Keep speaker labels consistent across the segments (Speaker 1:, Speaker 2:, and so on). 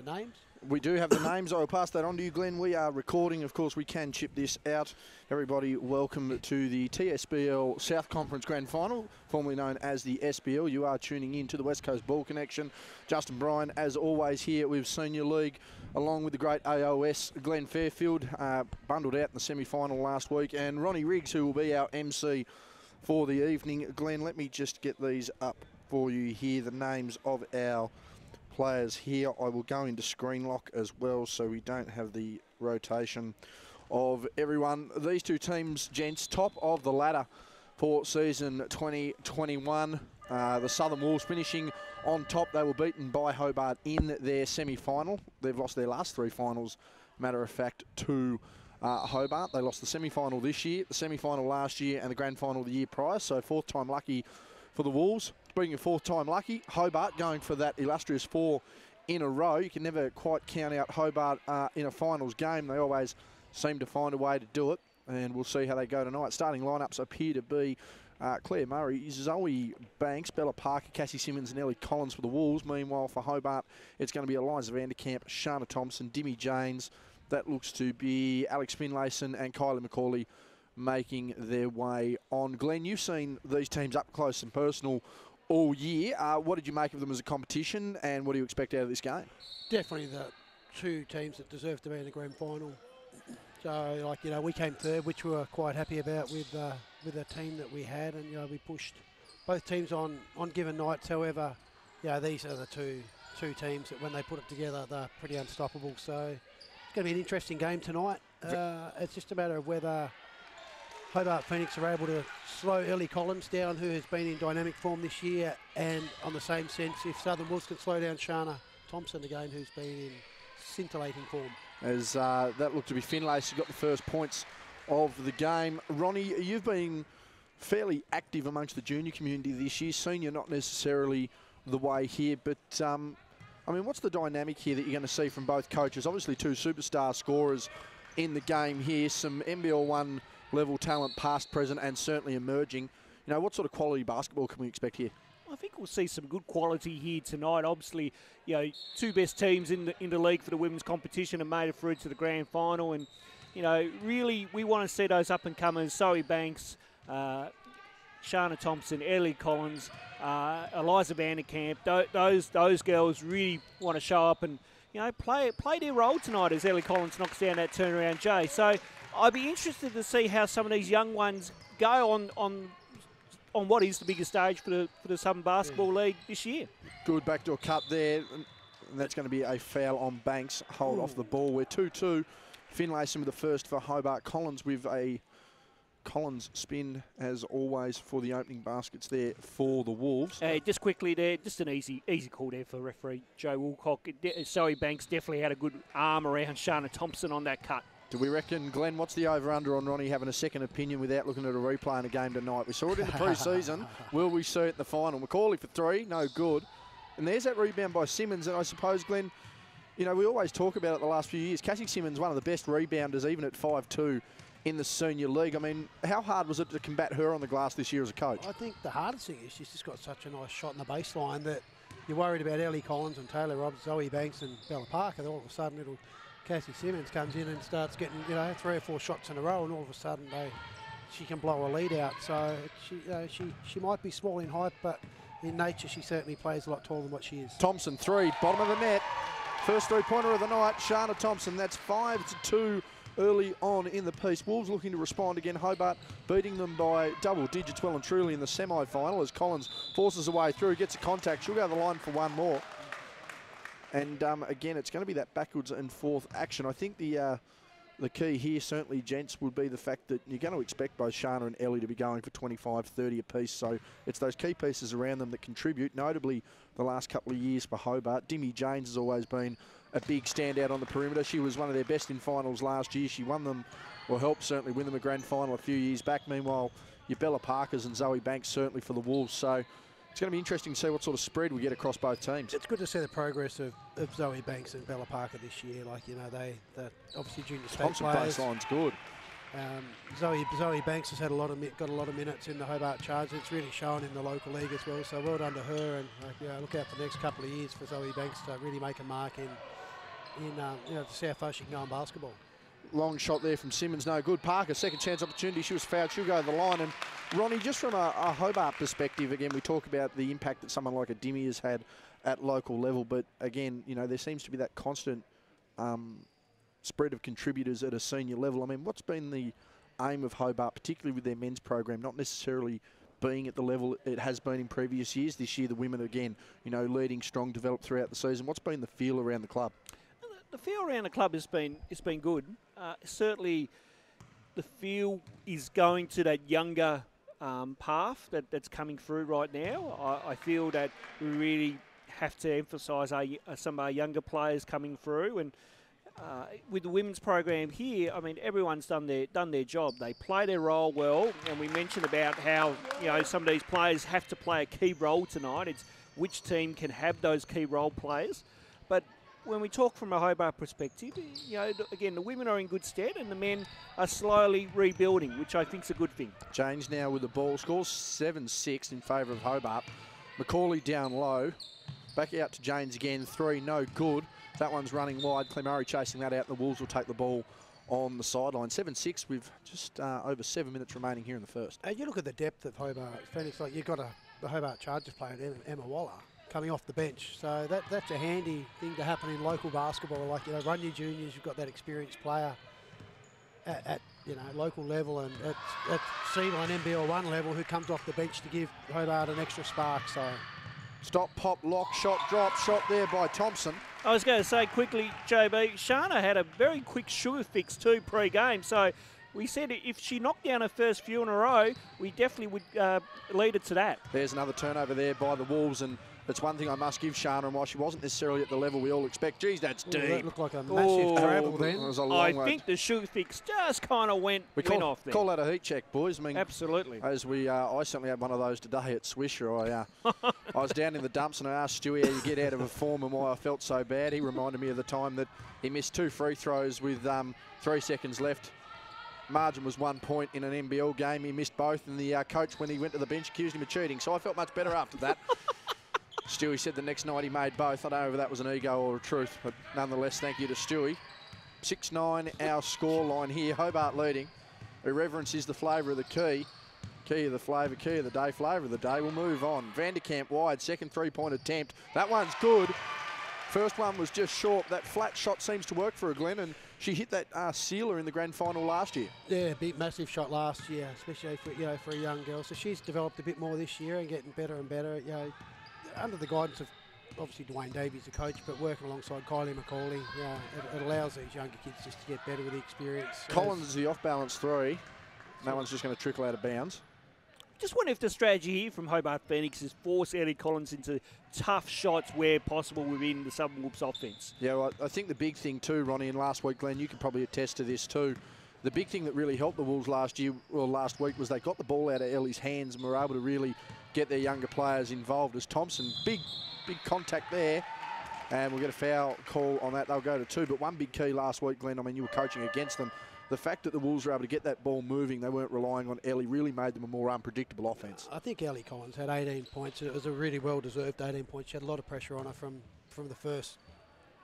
Speaker 1: the names?
Speaker 2: We do have the names. I'll pass that on to you, Glenn. We are recording. Of course, we can chip this out. Everybody, welcome to the TSBL South Conference Grand Final, formerly known as the SBL. You are tuning in to the West Coast Ball Connection. Justin Bryan, as always, here with Senior League, along with the great AOS, Glenn Fairfield, bundled out in the semi-final last week, and Ronnie Riggs, who will be our MC for the evening. Glenn, let me just get these up for you here, the names of our players here. I will go into screen lock as well so we don't have the rotation of everyone. These two teams, gents, top of the ladder for season 2021. The Southern Wolves finishing on top. They were beaten by Hobart in their semi-final. They've lost their last three finals, matter of fact, to Hobart. They lost the semi-final this year, the semi-final last year, and the grand final the year prior, so fourth time lucky for the Wolves. Being a fourth time lucky, Hobart going for that illustrious 4 in a row. You can never quite count out Hobart in a finals game. They always seem to find a way to do it, and we'll see how they go tonight. Starting lineups appear to be Claire Murray, Zoe Banks, Bella Parker, Cassie Simmons and Ellie Collins for the Wolves. Meanwhile, for Hobart, it's going to be Eliza Vanderkamp, Shana Thompson, Dimmy Janes. That looks to be Alex Finlayson and Kylie McCauley making their way on. Glenn, you've seen these teams up close and personal all year. What did you make of them as a competition, and what do you expect out of this game?
Speaker 1: Definitely the two teams that deserve to be in the grand final. So, like, you know, we came third, which we were quite happy about with the team that we had, and, you know, we pushed both teams on given nights. However, yeah, these are the two teams that when they put it together, they're pretty unstoppable. So it's going to be an interesting game tonight. It's just a matter of whether Hobart Phoenix are able to slow Ellie Collins down, who has been in dynamic form this year, and on the same sense, if Southern Wolves can slow down Shana Thompson again, who's been in scintillating form.
Speaker 2: As that looked to be Finlayson, got the first points of the game. Ronnie, you've been fairly active amongst the junior community this year. Senior not necessarily the way here, but I mean, what's the dynamic here that you're going to see from both coaches? Obviously two superstar scorers in the game here, some NBL1 level talent past, present and certainly emerging. You know, what sort of quality basketball can we expect here?
Speaker 3: I think we'll see some good quality here tonight. Obviously, you know, two best teams in the league for the women's competition have made it through to the grand final, and you know, really we want to see those up and comers: Zoe Banks, Shana Thompson, Ellie Collins, Eliza Vanderkamp. Those girls really want to show up and, you know, play their role tonight as Ellie Collins knocks down that turnaround J. So I'd be interested to see how some of these young ones go on what is the biggest stage for the Southern Basketball League this year. Good
Speaker 2: backdoor cut there. And that's going to be a foul on Banks. Hold off the ball. We're 2-2. Finlayson with the first for Hobart. Collins with a Collins spin, as always, for the opening baskets there for the Wolves.
Speaker 3: Just quickly there, just an easy call there for referee Joe Woolcock. Zoe Banks definitely had a good arm around Shana Thompson on that cut.
Speaker 2: Do we reckon, Glenn, what's the over-under on Ronnie having a second opinion without looking at a replay in a game tonight? We saw it in the pre-season. Will we see it in the final? McCauley for 3, no good. And there's that rebound by Simmons, and I suppose, Glenn, you know, we always talk about it the last few years. Cassie Simmons, one of the best rebounders, even at 5'2", in the senior league. I mean, how hard was it to combat her on the glass this year as a coach?
Speaker 1: I think the hardest thing is she's just got such a nice shot in the baseline that you're worried about Ellie Collins and Taylor Roberts, Zoe Banks and Bella Parker. All of a sudden, Cassie Simmons comes in and starts getting, you know, 3 or 4 shots in a row, and all of a sudden she can blow a lead out. So she might be small in height, but in nature she certainly plays a lot taller than what she is.
Speaker 2: Thompson 3, bottom of the net. First three-pointer of the night, Shana Thompson. That's 5-2 early on in the piece. Wolves looking to respond again. Hobart beating them by double digits well and truly in the semi-final as Collins forces a way through, gets a contact. She'll go to the line for one more. And again, it's going to be that backwards and forth action. I think the key here, certainly, gents, would be the fact that you're going to expect both Shana and Ellie to be going for 25, 30 apiece. So it's those key pieces around them that contribute, notably the last couple of years for Hobart. Dimmy Janes has always been a big standout on the perimeter. She was one of their best in finals last year. She won them, or helped certainly win them a grand final a few years back. Meanwhile, your Bella Parkers and Zoe Banks certainly for the Wolves. So it's going to be interesting to see what sort of spread we get across both teams.
Speaker 1: It's good to see the progress of Zoe Banks and Bella Parker this year. Like, you know, they're obviously junior state
Speaker 2: Thompson
Speaker 1: players.
Speaker 2: Baseline's good.
Speaker 1: Zoe Banks has had got a lot of minutes in the Hobart Charge. It's really shown in the local league as well. So well done to her, and look out for the next couple of years for Zoe Banks to really make a mark in the South Ocean basketball.
Speaker 2: Long shot there from Simmons, no good. Parker, second chance opportunity. She was fouled. She'll go to the line. And Ronnie, just from a Hobart perspective, again, we talk about the impact that someone like a Dimmy has had at local level. But again, there seems to be that constant spread of contributors at a senior level. I mean, what's been the aim of Hobart, particularly with their men's program, not necessarily being at the level it has been in previous years? This year, the women, again, leading strong, developed throughout the season. What's been the feel around the club?
Speaker 3: The feel around the club has been good. Certainly, the feel is going to that younger path that's coming through right now. I feel that we really have to emphasise some of our younger players coming through, and with the women's program here, I mean, everyone's done their job. They play their role well, and we mentioned about how some of these players have to play a key role tonight. It's which team can have those key role players, but when we talk from a Hobart perspective, again, the women are in good stead and the men are slowly rebuilding, which I think is a good thing. James
Speaker 2: now with the ball, scores 7-6 in favour of Hobart. Macaulay down low, back out to James again, 3, no good. That one's running wide. Clemurray chasing that out. The Wolves will take the ball on the sideline. 7-6 with just over 7 minutes remaining here in the first.
Speaker 1: And you look at the depth of Hobart. Phoenix, like you've got the Hobart Chargers player, Emma Waller, coming off the bench. So that's a handy thing to happen in local basketball. Like, run your juniors, you've got that experienced player at local level, and at C1, NBL1 level, who comes off the bench to give Hobart an extra spark. So
Speaker 2: stop, pop, lock, shot, drop, shot there by Thompson.
Speaker 3: I was going to say quickly, JB, Shana had a very quick sugar fix too pre-game. So we said if she knocked down her first few in a row, we definitely would lead it to that.
Speaker 2: There's another turnover there by the Wolves, and that's one thing I must give Shana, and while she wasn't necessarily at the level we all expect. Geez, that's deep.
Speaker 1: That looked like a massive travel then.
Speaker 2: It was a long
Speaker 3: I think the shoe fix just kind of went off there.
Speaker 2: Call that a heat check, boys. I mean,
Speaker 3: absolutely.
Speaker 2: As I certainly had one of those today at Swisher. I was down in the dumps and I asked Stewie how you get out of a form and why I felt so bad. He reminded me of the time that he missed 2 free throws with 3 seconds left. Margin was 1 point in an NBL game. He missed both, and the coach, when he went to the bench, accused him of cheating. So I felt much better after that. Stewie said the next night he made both. I don't know if that was an ego or a truth, but nonetheless, thank you to Stewie. 6-9 our score line here. Hobart leading. Irreverence is the flavour of the key. Key of the flavour, key of the day, flavour of the day. We'll move on. Vanderkamp wide, second 3-point attempt. That one's good. First one was just short. That flat shot seems to work for her, Glenn, and she hit that sealer in the grand final last year.
Speaker 1: Yeah, big, massive shot last year, especially for a young girl. So she's developed a bit more this year and getting better and better. Under the guidance of obviously Dwayne Davies, the coach, but working alongside Kylie Macaulay, it allows these younger kids just to get better with the experience.
Speaker 2: Collins is the off-balance 3. That one's just going to trickle out of bounds.
Speaker 3: Just wonder if the strategy here from Hobart Phoenix is force Ellie Collins into tough shots where possible within the Southern Wolves offence.
Speaker 2: Yeah, well, I think the big thing too, Ronnie, and last week, Glenn, you can probably attest to this too. The big thing that really helped the Wolves last week was they got the ball out of Ellie's hands and were able to really get their younger players involved. As Thompson, big contact there, and we'll get a foul call on that. They'll go to 2, but one big key last week, Glenn, I mean, you were coaching against them. The fact that the Wolves were able to get that ball moving, they weren't relying on Ellie, really made them a more unpredictable offence.
Speaker 1: I think Ellie Collins had 18 points, and it was a really well-deserved 18 points. She had a lot of pressure on her from the first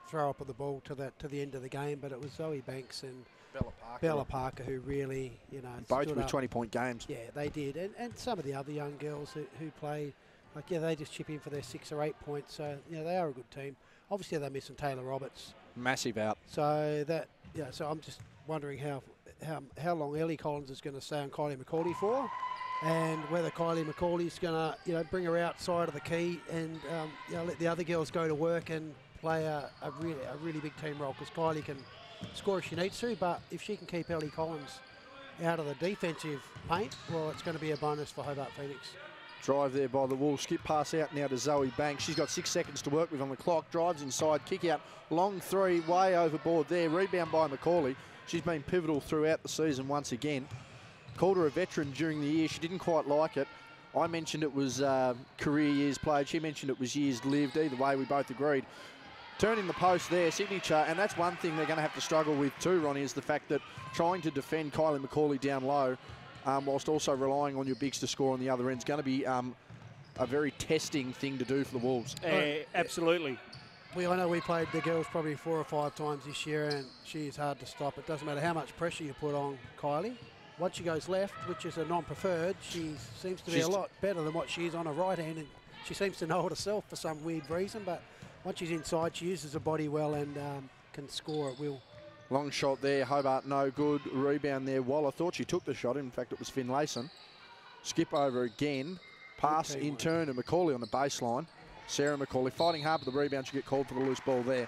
Speaker 1: throw up of the ball to the end of the game, but it was Zoe Banks and Bella Parker who really,
Speaker 2: both with 20-point games.
Speaker 1: Yeah, they did, and some of the other young girls who played, they just chip in for their 6 or 8 points. So they are a good team. Obviously, they're missing Taylor Roberts.
Speaker 2: Massive out.
Speaker 1: So so I'm just wondering how long Ellie Collins is going to stay on Kylie Macaulay for, and whether Kylie Macaulay's going to bring her outside of the key and let the other girls go to work and play a really big team role, because Kylie can score if she needs to, but if she can keep Ellie Collins out of the defensive paint, well, it's going to be a bonus for Hobart Phoenix.
Speaker 2: Drive there by the Wolves. Skip pass out now to Zoe Banks. She's got 6 seconds to work with on the clock. Drives inside, kick out, long 3, way overboard there. Rebound by Macaulay. She's been pivotal throughout the season once again. Called her a veteran during the year. She didn't quite like it. I mentioned it was career years played. She mentioned it was years lived. Either way, we both agreed. Turning the post there, signature, and that's one thing they're going to have to struggle with too, Ronnie, is the fact that trying to defend Kylie Macaulay down low, whilst also relying on your bigs to score on the other end, is going to be a very testing thing to do for the Wolves.
Speaker 3: Absolutely.
Speaker 1: I know we played the girls probably 4 or 5 times this year, and she is hard to stop. It doesn't matter how much pressure you put on Kylie. Once she goes left, which is a non-preferred, she seems to be a lot better than what she is on her right hand, and she seems to know it herself for some weird reason. But once she's inside, she uses her body well and can score at will.
Speaker 2: Long shot there, Hobart no good. Rebound there, Waller thought she took the shot. In fact, it was Finlayson. Skip over again. Pass in turn to Macaulay on the baseline. Sarah Macaulay fighting hard for the rebound. She'll get called for the loose ball there.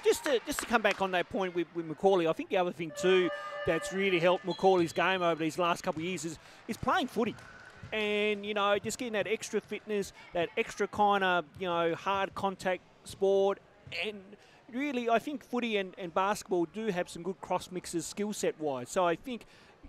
Speaker 3: Just to come back on that point with Macaulay, I think the other thing too that's really helped Macaulay's game over these last couple of years is playing footy. And, you know, just getting that extra fitness, that extra kind of, you know, hard contact sport. And really, I think footy and basketball do have some good cross mixes skill set wise. So I think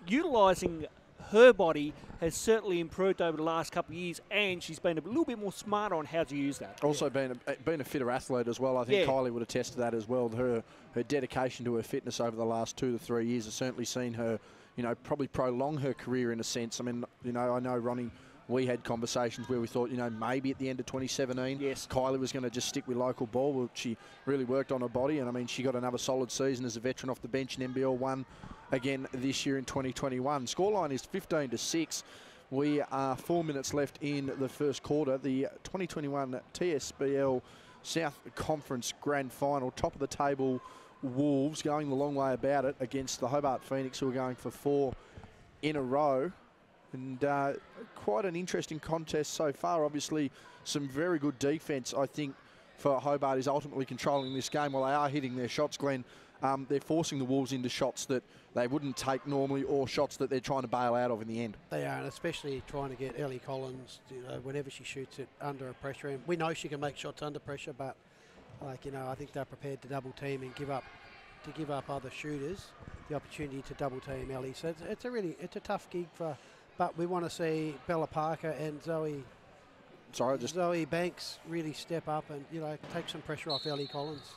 Speaker 3: utilising her body has certainly improved over the last couple of years, and she's been a little bit more smarter on how to use that.
Speaker 2: Also been a fitter athlete as well. I think Kylie would attest to that as well. Her dedication to her fitness over the last 2 to 3 years has certainly seen her, you know, probably prolong her career in a sense. I mean, you know, I know, Ronnie, we had conversations where we thought, you know, maybe at the end of 2017, Kylie was going to just stick with local ball. Well, she really worked on her body, and I mean, she got another solid season as a veteran off the bench in NBL 1 again this year in 2021. Scoreline is 15-6. We are 4 minutes left in the first quarter. The 2021 TSBL South Conference Grand Final, top of the table Wolves going the long way about it against the Hobart Phoenix, who are going for 4 in a row. And quite an interesting contest so far. Obviously, some very good defence, I think, for Hobart is ultimately controlling this game. While they are hitting their shots, Glenn, they're forcing the Wolves into shots that they wouldn't take normally, or shots that they're trying to bail out of in the end.
Speaker 1: They are, and especially trying to get Ellie Collins, you know, whenever she shoots it under a pressure. And we know she can make shots under pressure, but, like, you know, I think they're prepared to double team and give up other shooters the opportunity to double team Ellie. So it's a tough gig for. But we want to see Bella Parker and Zoe Banks really step up and, you know, take some pressure off Ellie Collins.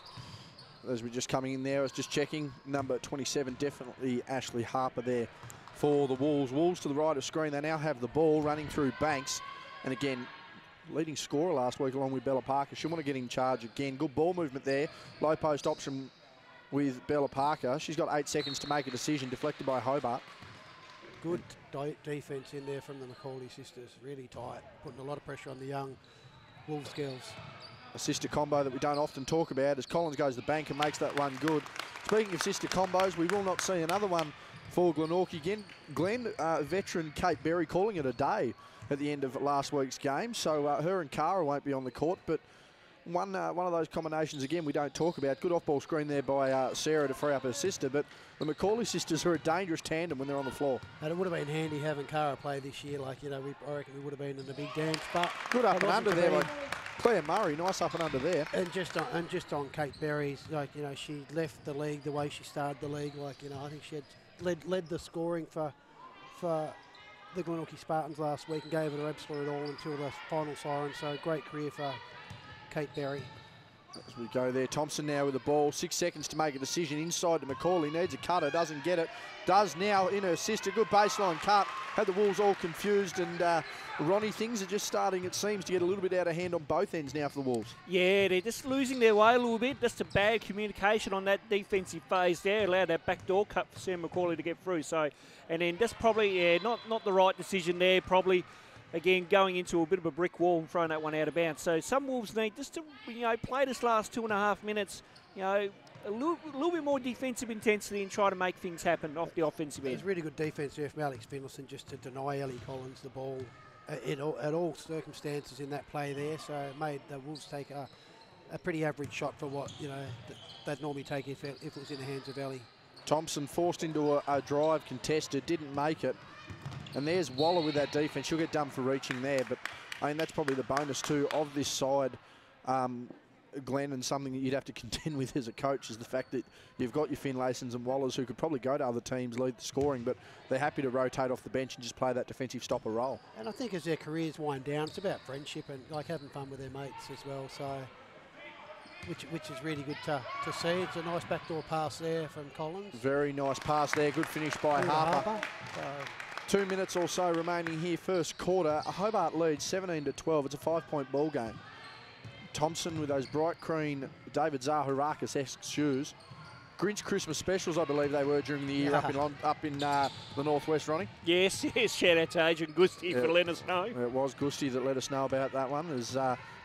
Speaker 2: As we're just coming in there, I was just checking. Number 27, definitely Ashley Harper there for the Wolves. Wolves to the right of screen. They now have the ball running through Banks. And again, leading scorer last week along with Bella Parker. She'll want to get in charge again. Good ball movement there. Low post option with Bella Parker. She's got 8 seconds to make a decision, deflected by Hobart.
Speaker 1: Good defence in there from the Macaulay sisters, really tight, putting a lot of pressure on the young Wolves girls.
Speaker 2: A sister combo that we don't often talk about as Collins goes to the bank and makes that one good. Speaking of sister combos, we will not see another one for Glenorchy again. Glenn, veteran Kate Berry calling it a day at the end of last week's game, so her and Cara won't be on the court, but one of those combinations, again, we don't talk about. Good off-ball screen there by Sarah to free up her sister, but the Macaulay sisters are a dangerous tandem when they're on the floor.
Speaker 1: And it would have been handy having Cara play this year. Like, you know, I reckon we would have been in the big dance. But
Speaker 2: good up and under there by Claire Murray. Nice up and under there.
Speaker 1: And just on Kate Berry's, like, you know, she left the league the way she started the league. Like, you know, I think she had led the scoring for the Glenorchy Spartans last week and gave it her absolute all until the final siren. So great career for Kate Berry.
Speaker 2: As we go there, Thompson now with the ball. 6 seconds to make a decision inside to Macaulay. Needs a cutter, doesn't get it. Does now in her sister. Good baseline cut. Had the Wolves all confused, and Ronnie, things are just starting, it seems, to get a little bit out of hand on both ends now for the Wolves.
Speaker 3: Yeah, they're just losing their way a little bit. Just a bad communication on that defensive phase there. Allowed that backdoor cut for Sam Macaulay to get through. So, and then just probably, not the right decision there. Probably, again, going into a bit of a brick wall and throwing that one out of bounds. So some Wolves need just to, you know, play this last 2.5 minutes, you know, a little bit more defensive intensity and try to make things happen off the offensive end.
Speaker 1: It was really good defence there from Alex Finlayson just to deny Ellie Collins the ball at all circumstances in that play there. So it made the Wolves take a pretty average shot for what, you know, they'd normally take if it was in the hands of Ellie.
Speaker 2: Thompson forced into a drive, contested, didn't make it. And there's Waller with that defence. She'll get done for reaching there. But, I mean, that's probably the bonus, too, of this side, Glenn, and something that you'd have to contend with as a coach is the fact that you've got your Finlaysons and Wallers who could probably go to other teams, lead the scoring, but they're happy to rotate off the bench and just play that defensive stopper role.
Speaker 1: And I think as their careers wind down, it's about friendship and, like, having fun with their mates as well. So, which is really good to see. It's a nice backdoor pass there from Collins.
Speaker 2: Very nice pass there. Good finish by Harper. 2 minutes or so remaining here, first quarter. Hobart leads 17-12. It's a 5-point ball game. Thompson with those bright green David Zaharakis-esque shoes. Grinch Christmas specials, I believe they were during the year up in the northwest, Ronnie.
Speaker 3: Yes. Shout out to Agent Gusty for letting us know.
Speaker 2: It was Gusty that let us know about that one. As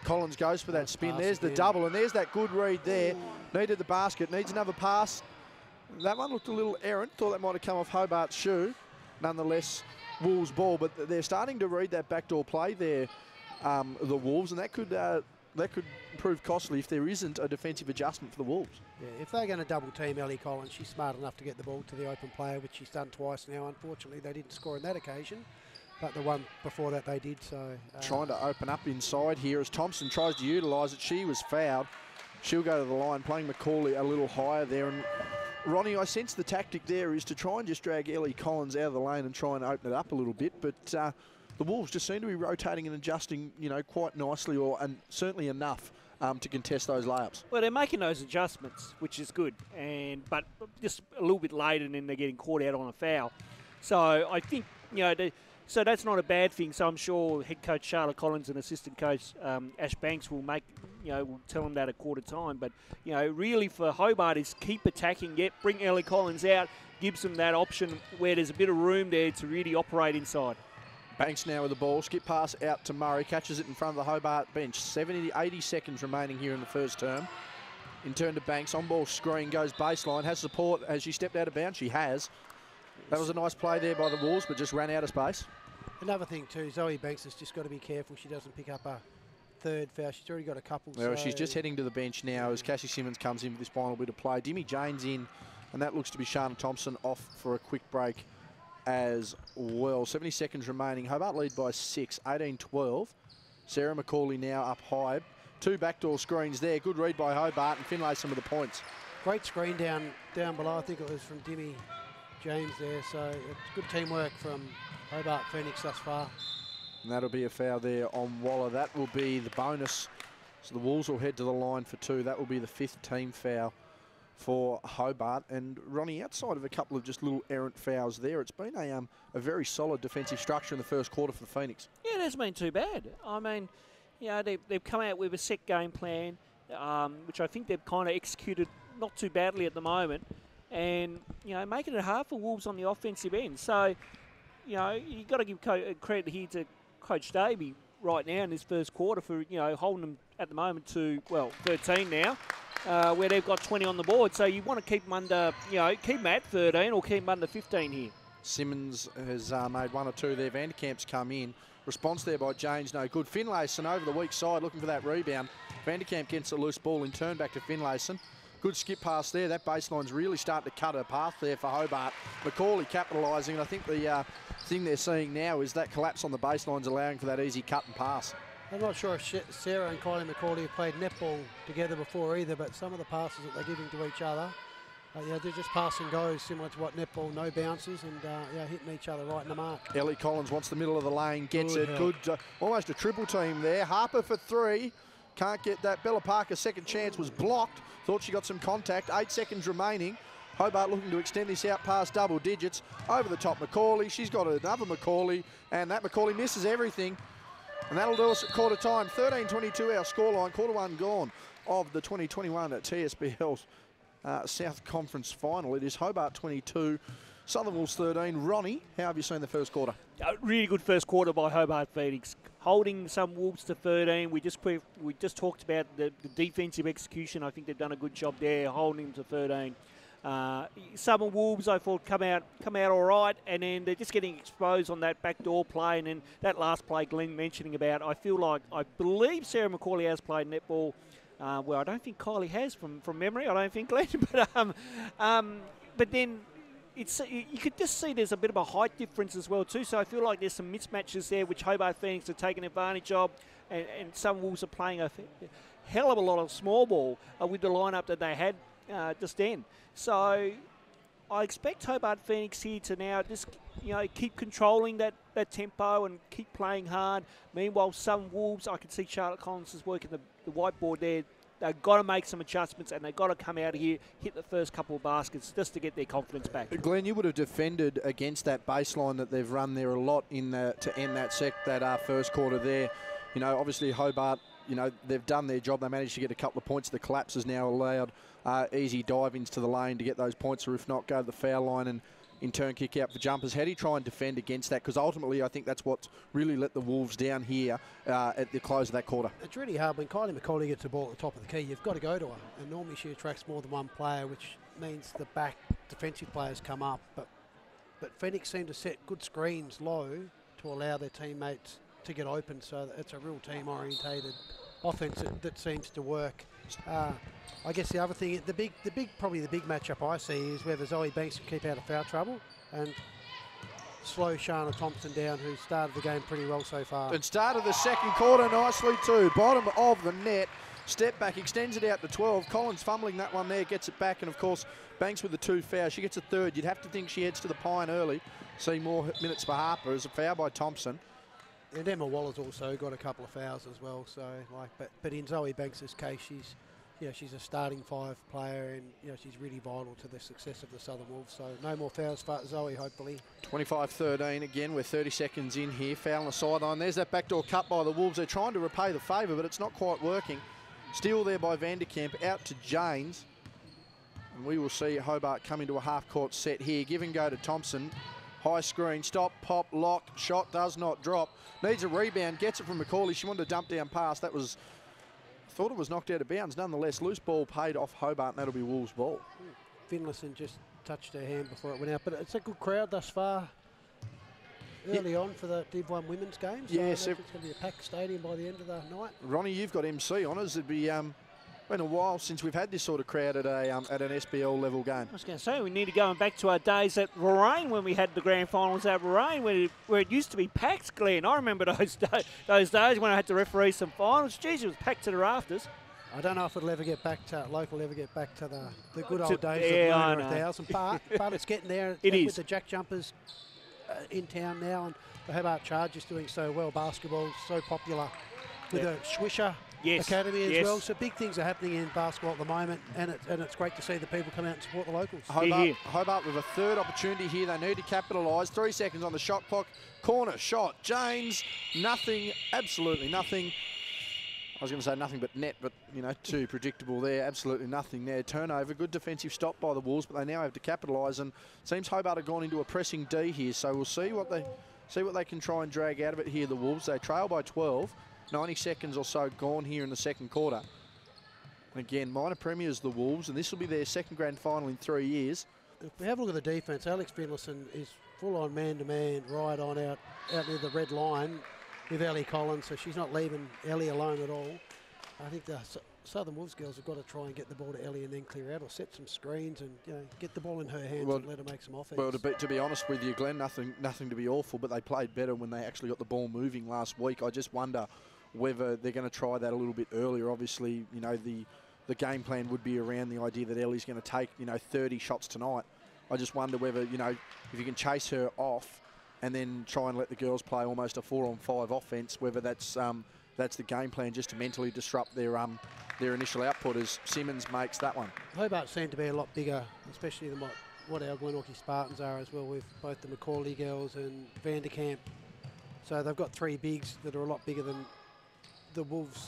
Speaker 2: Collins goes for that spin. There's the double, and there's that good read there. Needed the basket, needs another pass. That one looked a little errant. Thought that might have come off Hobart's shoe. Nonetheless, Wolves ball, but they're starting to read that backdoor play there, the Wolves, and that could prove costly if there isn't a defensive adjustment for the Wolves.
Speaker 1: Yeah, if they're going to double team Ellie Collins, she's smart enough to get the ball to the open player, which she's done twice now. Unfortunately, they didn't score on that occasion, but the one before that they did. So
Speaker 2: trying to open up inside here as Thompson tries to utilise it. She was fouled. She'll go to the line, playing McCauley a little higher there. And Ronnie, I sense the tactic there is to try and just drag Ellie Collins out of the lane and try and open it up a little bit, but the Wolves just seem to be rotating and adjusting, quite nicely, and certainly enough to contest those layups.
Speaker 3: Well, they're making those adjustments, which is good, but just a little bit late, and then they're getting caught out on a foul. So I think so that's not a bad thing. So I'm sure head coach Charlotte Collins and assistant coach Ash Banks will will tell them that at quarter time. But really for Hobart is keep attacking, bring Ellie Collins out, gives them that option where there's a bit of room there to really operate inside.
Speaker 2: Banks now with the ball, skip pass out to Murray, catches it in front of the Hobart bench. 80 seconds remaining here in the first term. In turn to Banks, on ball screen, goes baseline, has support. Has she stepped out of bounds? She has. That was a nice play there by the Wolves, but just ran out of space.
Speaker 1: Another thing too, Zoe Banks has just got to be careful she doesn't pick up a third foul. She's already got a couple.
Speaker 2: Well, she's just heading to the bench now as Cassie Simmons comes in with this final bit of play. Dimmy Jane's in, and that looks to be Shana Thompson off for a quick break as well. 70 seconds remaining. Hobart lead by 6, 18-12. Sarah McCauley now up high. 2 backdoor screens there. Good read by Hobart, and Finlay some of the points.
Speaker 1: Great screen down below. I think it was from Dimmy James there. So it's good teamwork from Hobart Phoenix thus far.
Speaker 2: And that'll be a foul there on Waller. That will be the bonus. So the Wolves will head to the line for 2. That will be the 5th team foul for Hobart. And Ronnie, outside of a couple of just little errant fouls there, it's been a very solid defensive structure in the first quarter for the Phoenix. Yeah,
Speaker 3: it hasn't been too bad. I mean, they've come out with a set game plan, which I think they've kind of executed not too badly at the moment, and making it hard for Wolves on the offensive end. So you've got to give credit here to Coach Davey right now in this first quarter for holding them at the moment to 13 now. Where they've got 20 on the board. So you want to keep them under, keep them at 13 or keep them under 15 here.
Speaker 2: Simmons has made 1 or 2 there. Vanderkamp's come in. Response there by James, no good. Finlayson over the weak side looking for that rebound. Vanderkamp gets a loose ball in turn back to Finlayson. Good skip pass there. That baseline's really starting to cut a path there for Hobart. McCauley capitalising, and I think the thing they're seeing now is that collapse on the baseline's allowing for that easy cut and pass.
Speaker 1: I'm not sure if Sarah and Kylie McCauley have played netball together before either, but some of the passes that they're giving to each other, they're just pass and goes, similar to what netball, no bounces, and hitting each other right in the mark.
Speaker 2: Ellie Collins wants the middle of the lane, gets it. Good, almost a triple team there. Harper for 3, can't get that. Bella Parker's second chance was blocked. Thought she got some contact. 8 seconds remaining. Hobart looking to extend this out past double digits. Over the top McCauley. She's got another McCauley, and that McCauley misses everything. And that'll do us at quarter time. 13-22 our scoreline. Quarter 1 gone of the 2021 at TSBL South Conference final. It is Hobart 22, Southern Wolves 13. Ronnie, how have you seen the first quarter?
Speaker 3: A really good first quarter by Hobart Phoenix. Holding some Wolves to 13. We just talked about the defensive execution. I think they've done a good job there, holding them to 13. Southern Wolves, I thought, come out all right, and then they're just getting exposed on that backdoor play, and then that last play Glenn mentioning about. I believe Sarah McCauley has played netball. I don't think Kylie has from memory. I don't think, Glenn, but then you could just see there's a bit of a height difference as well too. So I feel like there's some mismatches there which Hobart Phoenix are taking advantage of, and some Wolves are playing a hell of a lot of small ball with the lineup that they had just then. So I expect Hobart Phoenix here to now just keep controlling that tempo and keep playing hard. Meanwhile, some Wolves, I can see Charlotte Collins is working the whiteboard there. They've got to make some adjustments, and they've got to come out here, hit the first couple of baskets just to get their confidence back.
Speaker 2: Glenn, you would have defended against that baseline that they've run there a lot to end that first quarter there. Obviously Hobart, you know, they've done their job. They managed to get a couple of points. The collapse has now allowed easy dive-ins to the lane to get those points, or if not, go to the foul line and in turn kick out for jumpers. How do you try and defend against that? Because ultimately I think that's what's really let the Wolves down here at the close of that quarter.
Speaker 1: It's really hard when Kylie McCauley gets the ball at the top of the key. You've got to go to her, and normally she attracts more than one player, which means the back defensive players come up. But Phoenix seem to set good screens low to allow their teammates to get open, so it's a real team-orientated offense that seems to work. I guess the other thing, probably the big matchup I see is whether Zoe Banks can keep out of foul trouble and slow Shana Thompson down, who started the game pretty well so far.
Speaker 2: And started the second quarter nicely too. Bottom of the net, step back, extends it out to 12. Collins fumbling that one there, gets it back, and of course Banks with the 2 fouls. She gets a third. You'd have to think she heads to the pine early. See more minutes for Harper as a foul by Thompson.
Speaker 1: And Emma Waller's also got a couple of fouls as well. So but in Zoe Banks's case, she's a starting 5 player, and she's really vital to the success of the Southern Wolves. So no more fouls for Zoe, hopefully.
Speaker 2: 25-13 again. We're 30 seconds in here. Foul on the sideline. There's that backdoor cut by the Wolves. They're trying to repay the favour, but it's not quite working. Steal there by Vanderkamp, out to Janes. And we will see Hobart come into a half-court set here. Give and go to Thompson. High screen, stop, pop, lock, shot does not drop. Needs a rebound, gets it from McCauley. She wanted to dump down pass. That was, I thought it was knocked out of bounds. Nonetheless, loose ball paid off Hobart, and that'll be Wolves' ball.
Speaker 1: Finlayson just touched her hand before it went out, but it's a good crowd thus far. Early on for the Div 1 women's game, so
Speaker 2: yes,
Speaker 1: it's going to be a packed stadium by the end of the night.
Speaker 2: Ronnie, you've got MC on us. It'd be been a while since we've had this sort of crowd at an SBL level game.
Speaker 3: I was going to say, we need to go back to our days at Lorraine when we had the grand finals at Lorraine, where it used to be packed, Glenn. I remember those days when I had to referee some finals. Geez, it was packed to the rafters.
Speaker 1: I don't know if it'll ever get back to the good old days
Speaker 3: yeah,
Speaker 1: of Lunar 1000, but it's getting there.
Speaker 3: It is.
Speaker 1: With the Jack Jumpers in town now, and the Hobart Chargers doing so well. Basketball's so popular with a Swisher Academy as well. So big things are happening in basketball at the moment, and it's great to see the people come out and support the locals.
Speaker 2: Hobart with a third opportunity here. They need to capitalise. 3 seconds on the shot clock. Corner shot. James, nothing, absolutely nothing. I was going to say nothing but net, but, too predictable there. Absolutely nothing there. Turnover, good defensive stop by the Wolves, but they now have to capitalise, and it seems Hobart have gone into a pressing D here, so we'll see what they can try and drag out of it here, the Wolves. They trail by 12. 90 seconds or so gone here in the second quarter. And again, minor premiers, the Wolves, and this will be their second grand final in 3 years.
Speaker 1: If we have a look at the defence, Alex Finlayson is full-on man-to-man right on out near the red line with Ellie Collins, so she's not leaving Ellie alone at all. I think the Southern Wolves girls have got to try and get the ball to Ellie and then clear out, or set some screens and get the ball in her hands and let her make some offense.
Speaker 2: Well, to be honest with you, Glenn, nothing to be awful, but they played better when they actually got the ball moving last week. I just wonder whether they're going to try that a little bit earlier. Obviously, the game plan would be around the idea that Ellie's going to take 30 shots tonight. I just wonder whether if you can chase her off and then try and let the girls play almost a 4-on-5 offense, whether that's the game plan, just to mentally disrupt their initial output as Simmons makes that one.
Speaker 1: Hobart seem to be a lot bigger, especially than what our Glenorchy Spartans are as well, with both the McCauley girls and Vanderkamp. So they've got 3 bigs that are a lot bigger than the Wolves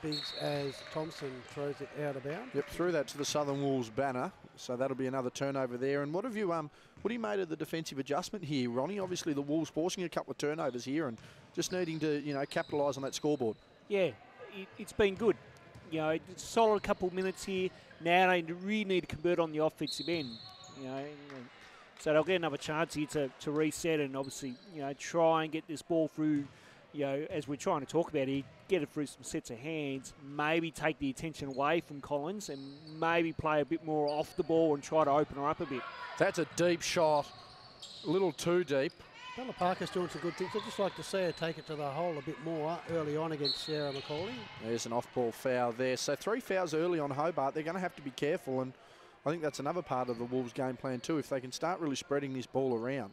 Speaker 1: bigs, as Thompson throws it out of bounds.
Speaker 2: Yep, threw that to the Southern Wolves banner, so that'll be another turnover there. And what have you made of the defensive adjustment here, Ronnie? Obviously the Wolves forcing a couple of turnovers here and just needing to capitalise on that scoreboard. Yeah,
Speaker 3: it's been good. It's a solid couple of minutes here. Now they really need to convert on the offensive end. So they'll get another chance here to reset and obviously try and get this ball through. As we're trying to talk about here, get it through some sets of hands, maybe take the attention away from Collins and maybe play a bit more off the ball and try to open her up a bit.
Speaker 2: That's a deep shot, a little too deep.
Speaker 1: Bella Parker's doing some good things. I'd just like to see her take it to the hole a bit more early on against Sarah McCauley.
Speaker 2: There's an off-ball foul there. So 3 fouls early on Hobart. They're going to have to be careful, and I think that's another part of the Wolves' game plan too. If they can start really spreading this ball around,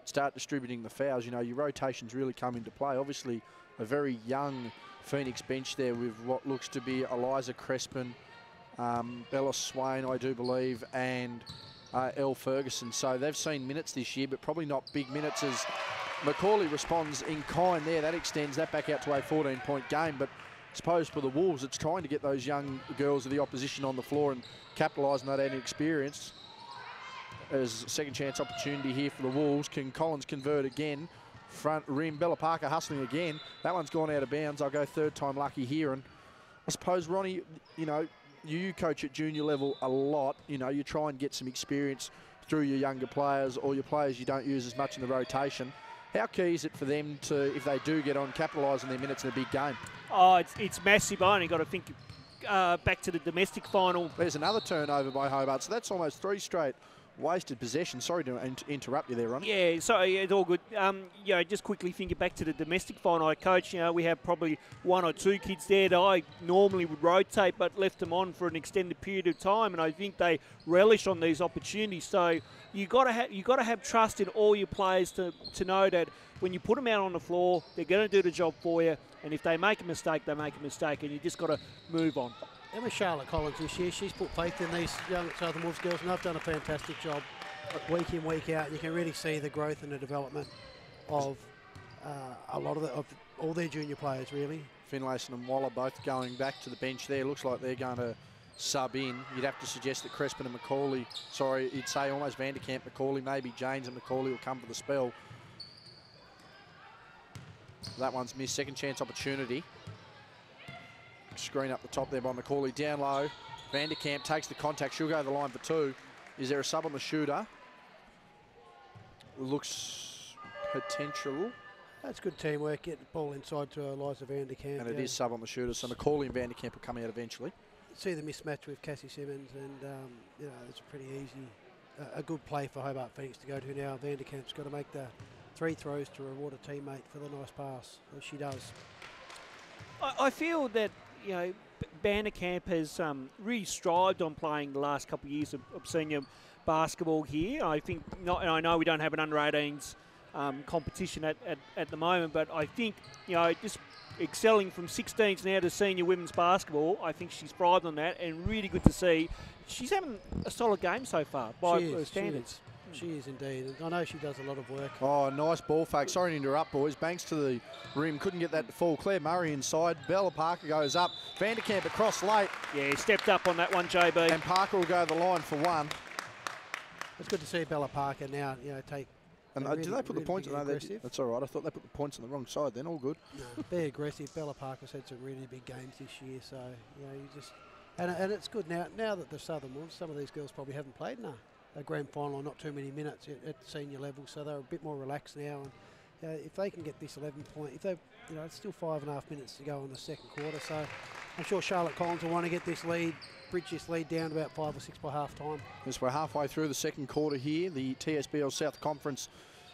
Speaker 2: start distributing the fouls, your rotations really come into play. Obviously, a very young Phoenix bench there with what looks to be Eliza Crespin, Bella Swain, I do believe, and Elle Ferguson. So they've seen minutes this year, but probably not big minutes, as McCauley responds in kind there. That extends that back out to a 14-point game. But suppose for the Wolves, it's trying to get those young girls of the opposition on the floor and capitalise on that inexperience. As second chance opportunity here for the Wolves. Can Collins convert again? Front rim, Bella Parker hustling again. That one's gone out of bounds. I'll go third time lucky here. And I suppose, Ronnie, you know, you coach at junior level a lot. You know, you try and get some experience through your younger players or your players you don't use as much in the rotation. How key is it for them to, if they do get on, capitalise on their minutes in a big game?
Speaker 3: Oh, it's massive. I only got to think back to the domestic final.
Speaker 2: There's another turnover by Hobart, so that's almost 3 straight wasted possession. Sorry to interrupt you there, Ronnie.
Speaker 3: Yeah, sorry, it's all good. You know, just quickly thinking back to the domestic final I coach, you know, we have probably 1 or 2 kids there that I normally would rotate, but left them on for an extended period of time, and I think they relish on these opportunities. So you got to have trust in all your players to know that when you put them out on the floor, they're going to do the job for you, and if they make a mistake, they make a mistake, and you just got to move on.
Speaker 1: And with Charlotte Collins this year, she's put faith in these young Southern Wolves girls, and they've done a fantastic job week in, week out. You can really see the growth and the development of a lot of all their junior players, really.
Speaker 2: Finlayson and Waller both going back to the bench there. Looks like they're going to sub in. You'd have to suggest that Crespin and Macaulay, sorry, you'd say almost Vanderkamp, Macaulay, maybe James and Macaulay will come for the spell. That one's missed. Second chance opportunity. Screen up the top there by Macaulay. Down low. Vanderkamp takes the contact. She'll go to the line for 2. Is there a sub on the shooter? Looks potential.
Speaker 1: That's good teamwork. Get the ball inside to Eliza Vanderkamp.
Speaker 2: And it is sub on the shooter. So Macaulay and Vanderkamp will come out eventually.
Speaker 1: See the mismatch with Cassie Simmons, and you know, it's a pretty easy, a good play for Hobart Phoenix to go to now. Vanderkamp's got to make the 3 throws to reward a teammate for the nice pass, as she does.
Speaker 3: I feel that, you know, Vanderkamp has really strived on playing the last couple of years of senior basketball here. I think, and I know we don't have an under-18s competition at the moment, but I think, you know, just excelling from 16s now to senior women's basketball, I think she's thrived on that, and really good to see. She's having a solid game so far by her standards.
Speaker 1: She is indeed. I know she does a lot of work.
Speaker 2: Oh, nice ball fake. Sorry to interrupt, boys. Banks to the rim. Couldn't get that to fall. Claire Murray inside. Bella Parker goes up. Vanderkamp across late.
Speaker 3: Yeah, stepped up on that one, JB.
Speaker 2: And Parker will go to the line for 1.
Speaker 1: It's good to see Bella Parker now, you know, take.
Speaker 2: And
Speaker 1: really,
Speaker 2: did they put the points? No, that's all right. I thought they put the points on the wrong side then. All good.
Speaker 1: No, be aggressive. Bella Parker's had some really big games this year, so, you know, you just. And it's good now that the Southern Wolves, some of these girls probably haven't played a grand final or not too many minutes at senior level, so they're a bit more relaxed now. And if they can get this 11 point, if they, you know, it's still 5.5 minutes to go in the second quarter, so I'm sure Charlotte Collins will want to get this lead, bridge this lead down to about 5 or 6 by half time.
Speaker 2: As we're halfway through the second quarter here, the TSBL South Conference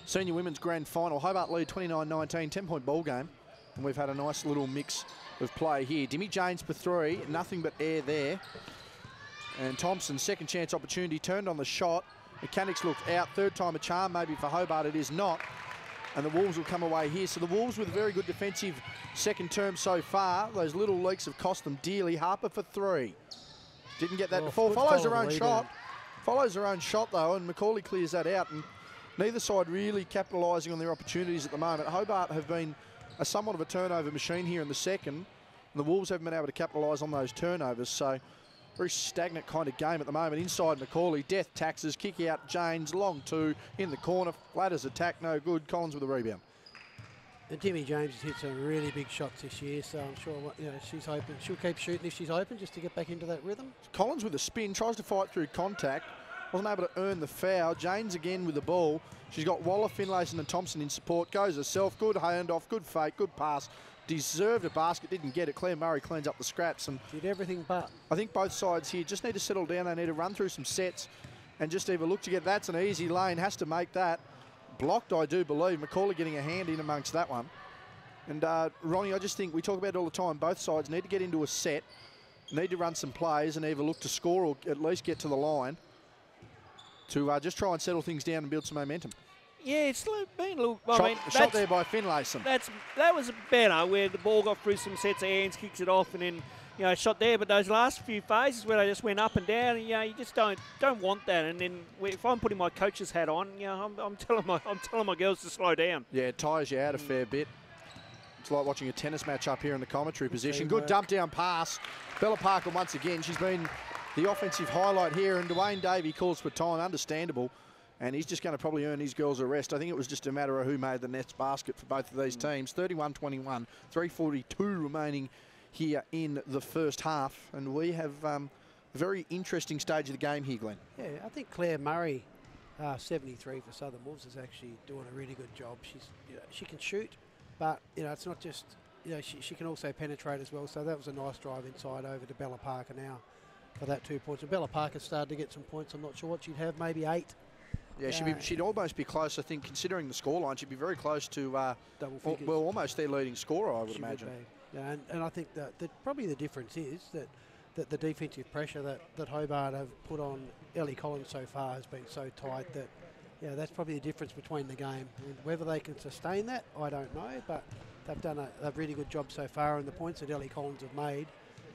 Speaker 2: Senior Women's Grand Final. Hobart lead 29-19, 10-point ball game, and we've had a nice little mix of play here. Dimmy James for 3, nothing but air there. And Thompson, second chance opportunity, turned on the shot. Mechanics looked out, third time a charm, maybe for Hobart it is not. And the Wolves will come away here. So the Wolves with a very good defensive second term so far. Those little leaks have cost them dearly. Harper for 3. Didn't get that to fall. Follows her own shot. Follows her own shot though, and Macaulay clears that out. And neither side really capitalising on their opportunities at the moment. Hobart have been somewhat of a turnover machine here in the second. And the Wolves haven't been able to capitalise on those turnovers. So very stagnant kind of game at the moment. Inside Macaulay, death taxes, kick out James, long 2 in the corner. Ladders attack, no good. Collins with a rebound.
Speaker 1: And Dimmy James has hit some really big shots this year, so I'm sure, you know, she's hoping she'll keep shooting if she's open, just to get back into that rhythm.
Speaker 2: Collins with a spin, tries to fight through contact, wasn't able to earn the foul. James again with the ball. She's got Waller, Finlayson and Thompson in support. Goes herself, good handoff, good fake, good pass. Deserved a basket, didn't get it. Claire Murray cleans up the scraps. And
Speaker 1: did everything but.
Speaker 2: I think both sides here just need to settle down. They need to run through some sets and just either look to get. That's an easy lane, has to make that. Blocked, I do believe. Macaulay getting a hand in amongst that one. And Ronnie, I just think we talk about it all the time. Both sides need to get into a set, need to run some plays and either look to score or at least get to the line to just try and settle things down and build some momentum.
Speaker 3: Yeah, it's been a little.
Speaker 2: Shot there by Finlayson.
Speaker 3: That was better, where the ball got through some sets of hands, kicks it off, and then, you know, shot there. But those last few phases where they just went up and down, and, you know, you just don't want that. And then if I'm putting my coach's hat on, you know, I'm telling my girls to slow down.
Speaker 2: Yeah, it tires you out a fair bit. It's like watching a tennis match up here in the commentary position.
Speaker 1: Teamwork.
Speaker 2: Good dump down pass. Bella Parker once again. She's been the offensive highlight here, and Dwayne Davey calls for time. Understandable. And he's just going to probably earn his girls a rest. I think it was just a matter of who made the next basket for both of these teams. 31-21, 3:42 remaining here in the first half. And we have a very interesting stage of the game here, Glenn.
Speaker 1: Yeah, I think Claire Murray, 73 for Southern Wolves, is actually doing a really good job. She can shoot, but it's not just she can also penetrate as well. So that was a nice drive inside over to Bella Parker now for that 2 points. And Bella Parker started to get some points. I'm not sure what she'd have, maybe 8.
Speaker 2: Yeah, she'd almost be close. I think considering the scoreline, she'd be very close to
Speaker 1: double figures.
Speaker 2: Well, almost their leading scorer, I would imagine.
Speaker 1: Yeah, and I think that probably the difference is that the defensive pressure that Hobart have put on Ellie Collins so far has been so tight that that's probably the difference between the game. And whether they can sustain that, I don't know, but they've done a really good job so far, and the points that Ellie Collins have made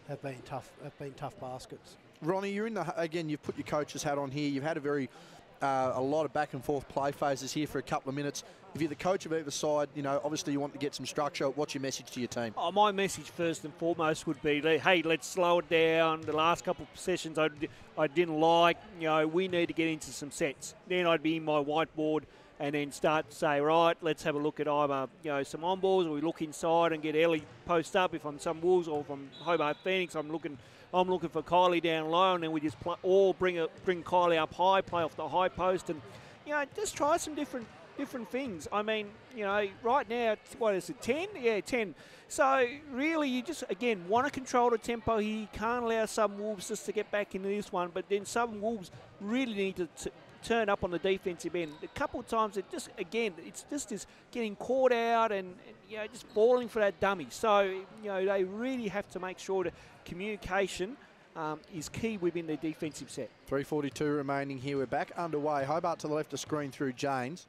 Speaker 1: have been tough baskets.
Speaker 2: Ronnie, you're again. You've put your coach's hat on here. You've had a lot of back and forth play phases here for a couple of minutes. If you're the coach of either side, obviously you want to get some structure. What's your message to your team?
Speaker 3: Oh, my message first and foremost would be, hey, let's slow it down. The last couple of possessions I didn't like. We need to get into some sets. Then I'd be in my whiteboard and then start to say, right, let's have a look at either some on balls, or we look inside and get Ellie post up. If I'm some Wolves or from Hobart Phoenix, I'm looking for Kylie down low, and then we just bring Kylie up high, play off the high post, and just try some different things. I mean, right now, what is it, 10? Yeah, 10. So really, you just again want to control the tempo here. You can't allow some Wolves just to get back into this one, but then some Wolves really need to turn up on the defensive end. A couple of times, it's just getting caught out and just falling for that dummy. So they really have to make sure that communication is key within their defensive set.
Speaker 2: 3:42 remaining here. We're back underway. Hobart to the left of screen through Janes,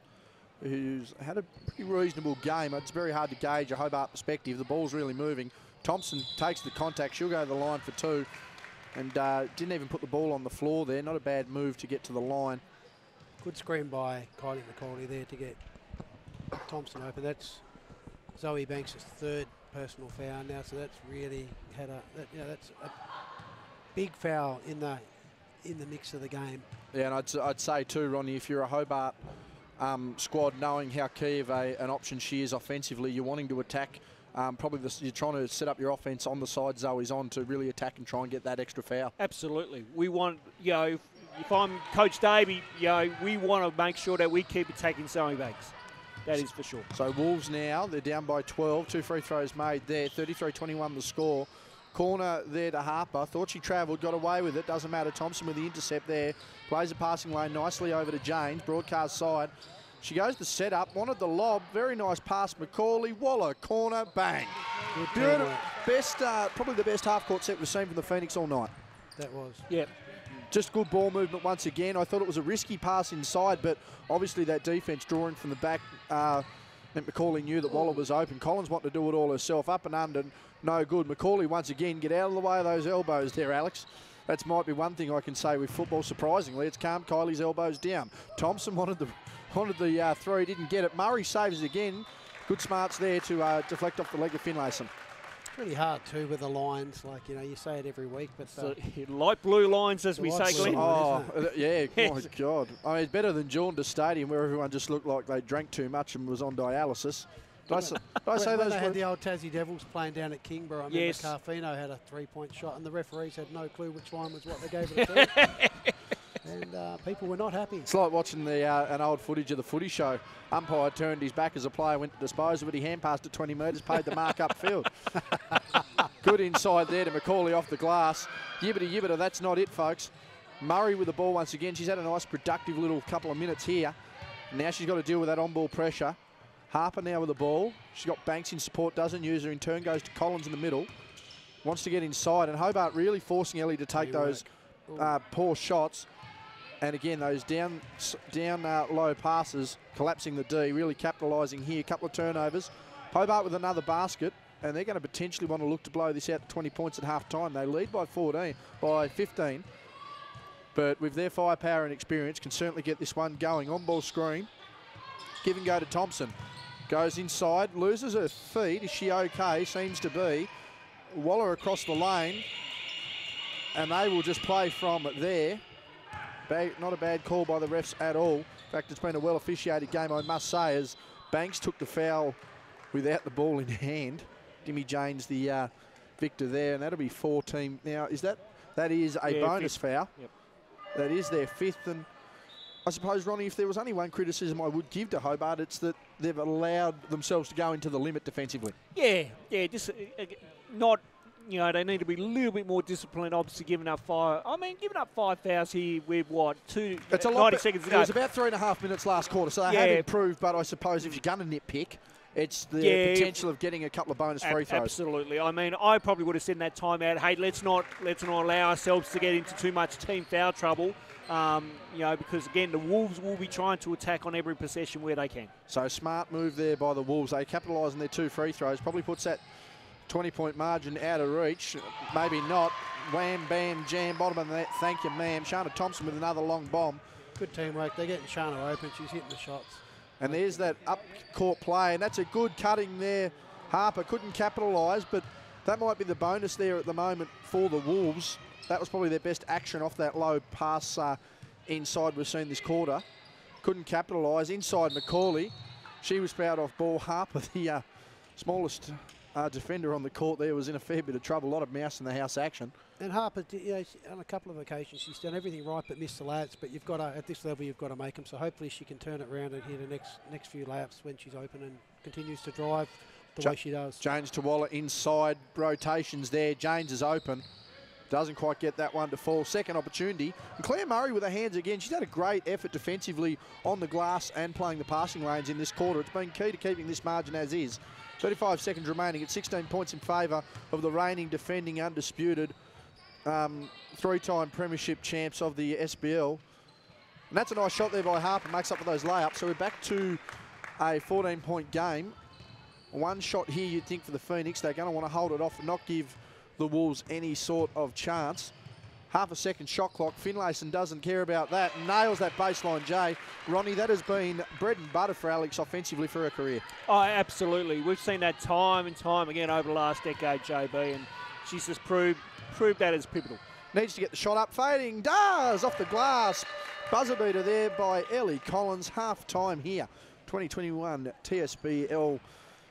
Speaker 2: who's had a pretty reasonable game. It's very hard to gauge a Hobart perspective. The ball's really moving. Thompson takes the contact. She'll go to the line for 2. And didn't even put the ball on the floor there. Not a bad move to get to the line.
Speaker 1: Good screen by Kylie McCauley there to get Thompson open. That's Zoe Banks' 3rd personal foul now, so that's really had that's a big foul in the mix of the game. Yeah,
Speaker 2: and I'd say too, Ronnie, if you're a Hobart squad, knowing how key of an option she is offensively, you're wanting to attack. You're trying to set up your offense on the side Zoe's on to really attack and try and get that extra foul.
Speaker 3: Absolutely. We want, if I'm Coach Davey, we want to make sure that we keep attacking Zoe Banks. That is for sure.
Speaker 2: So Wolves now, they're down by 12. 2 free throws made there. 33-21 the score. Corner there to Harper. Thought she travelled, got away with it. Doesn't matter. Thompson with the intercept there. Plays a passing lane nicely over to James. Broadcast side. She goes to set up. Wanted the lob. Very nice pass. McCauley. Waller. Corner. Bang. Beautiful. Probably the best half-court set we've seen from the Phoenix all night.
Speaker 1: That was.
Speaker 3: Yep.
Speaker 2: Just good ball movement once again. I thought it was a risky pass inside, but obviously that defence drawing from the back meant McCauley knew that Waller was open. Collins wanted to do it all herself. Up and under. No good. McCauley once again. Get out of the way of those elbows there, Alex. That might be one thing I can say with football, surprisingly. It's calmed Kylie's elbows down. Thompson wanted the 3, didn't get it. Murray saves it again. Good smarts there to deflect off the leg of Finlayson.
Speaker 1: It's really hard too with the lines, like you say it every week, but
Speaker 3: light blue lines, as we say, Glenn.
Speaker 2: Oh, yeah, my God. I mean, it's better than Jaundice Stadium, where everyone just looked like they drank too much and was on dialysis. Did I say those?
Speaker 1: They had the old Tassie Devils playing down at Kingborough. I remember Carfino had a 3-point shot, and the referees had no clue which line was what they gave it to. And people were not happy.
Speaker 2: It's like watching an old footage of the footy show. Umpire turned his back as a player went to dispose of it. He hand passed it 20 metres, paid the mark upfield. Good inside there to McCauley off the glass. Yibbita, that's not it, folks. Murray with the ball once again. She's had a nice productive little couple of minutes here. Now she's got to deal with that on-ball pressure. Harper now with the ball. She's got Banks in support, doesn't use her. In turn goes to Collins in the middle. Wants to get inside, and Hobart really forcing Ellie to take those poor shots. And again, those down low passes, collapsing the D, really capitalising here. A couple of turnovers. Hobart with another basket, and they're going to potentially want to look to blow this out to 20 points at half-time. They lead by 15. But with their firepower and experience, can certainly get this one going. On-ball screen. Give and go to Thompson. Goes inside, loses her feet. Is she okay? Seems to be. Waller across the lane. And they will just play from there. Not a bad call by the refs at all. In fact, it's been a well-officiated game, I must say, as Banks took the foul without the ball in hand. Dimmy Jane's the victor there, and that'll be 14. Now, that is a bonus foul.
Speaker 3: Yep.
Speaker 2: That is their fifth, and I suppose, Ronnie, if there was only one criticism I would give to Hobart, it's that they've allowed themselves to go into the limit defensively.
Speaker 3: Yeah, just not. You know, they need to be a little bit more disciplined, obviously giving up giving up 5 fouls here with what,
Speaker 2: it's
Speaker 3: 90 seconds to go.
Speaker 2: It was about 3.5 minutes last quarter, so they have improved, but I suppose if you're going to nitpick, it's the potential of getting a couple of bonus free throws.
Speaker 3: Absolutely. I mean, I probably would have said in that timeout, hey, let's not allow ourselves to get into too much team foul trouble. You know, because again, the Wolves will be trying to attack on every possession where they can.
Speaker 2: So smart move there by the Wolves. They capitalise on their 2 free throws. Probably puts that 20-point margin out of reach. Maybe not. Wham, bam, jam, bottom of the net. Thank you, ma'am. Shana Thompson with another long bomb.
Speaker 1: Good teamwork. They're getting Shana open. She's hitting the shots.
Speaker 2: And there's that up-court play, and that's a good cutting there. Harper couldn't capitalise, but that might be the bonus there at the moment for the Wolves. That was probably their best action off that low pass inside we've seen this quarter. Couldn't capitalise. Inside Macaulay. She was fouled off ball. Harper, the smallest defender on the court there, was in a fair bit of trouble. A lot of mouse in the house action.
Speaker 1: And Harper, on a couple of occasions, she's done everything right but missed the layups. But you've got to, at this level, you've got to make them. So hopefully she can turn it around and hit the next few layups when she's open and continues to drive the way she does.
Speaker 2: James to Waller inside, rotations there. James is open. Doesn't quite get that one to fall. Second opportunity. And Claire Murray with her hands again. She's had a great effort defensively on the glass and playing the passing lanes in this quarter. It's been key to keeping this margin as is. 35 seconds remaining at 16 points in favour of the reigning, defending, undisputed 3-time premiership champs of the SBL. And that's a nice shot there by Harper, makes up for those layups. So we're back to a 14-point game. One shot here, you'd think, for the Phoenix. They're going to want to hold it off and not give the Wolves any sort of chance. Half a second shot clock. Finlayson doesn't care about that. Nails that baseline J. Ronnie, that has been bread and butter for Alex offensively for her career.
Speaker 3: Oh, absolutely. We've seen that time and time again over the last decade, JB, and she's just proved that as pivotal.
Speaker 2: Needs to get the shot up. Fading. Does. Off the glass. Buzzer beater there by Ellie Collins. Half time here. 2021 TSBL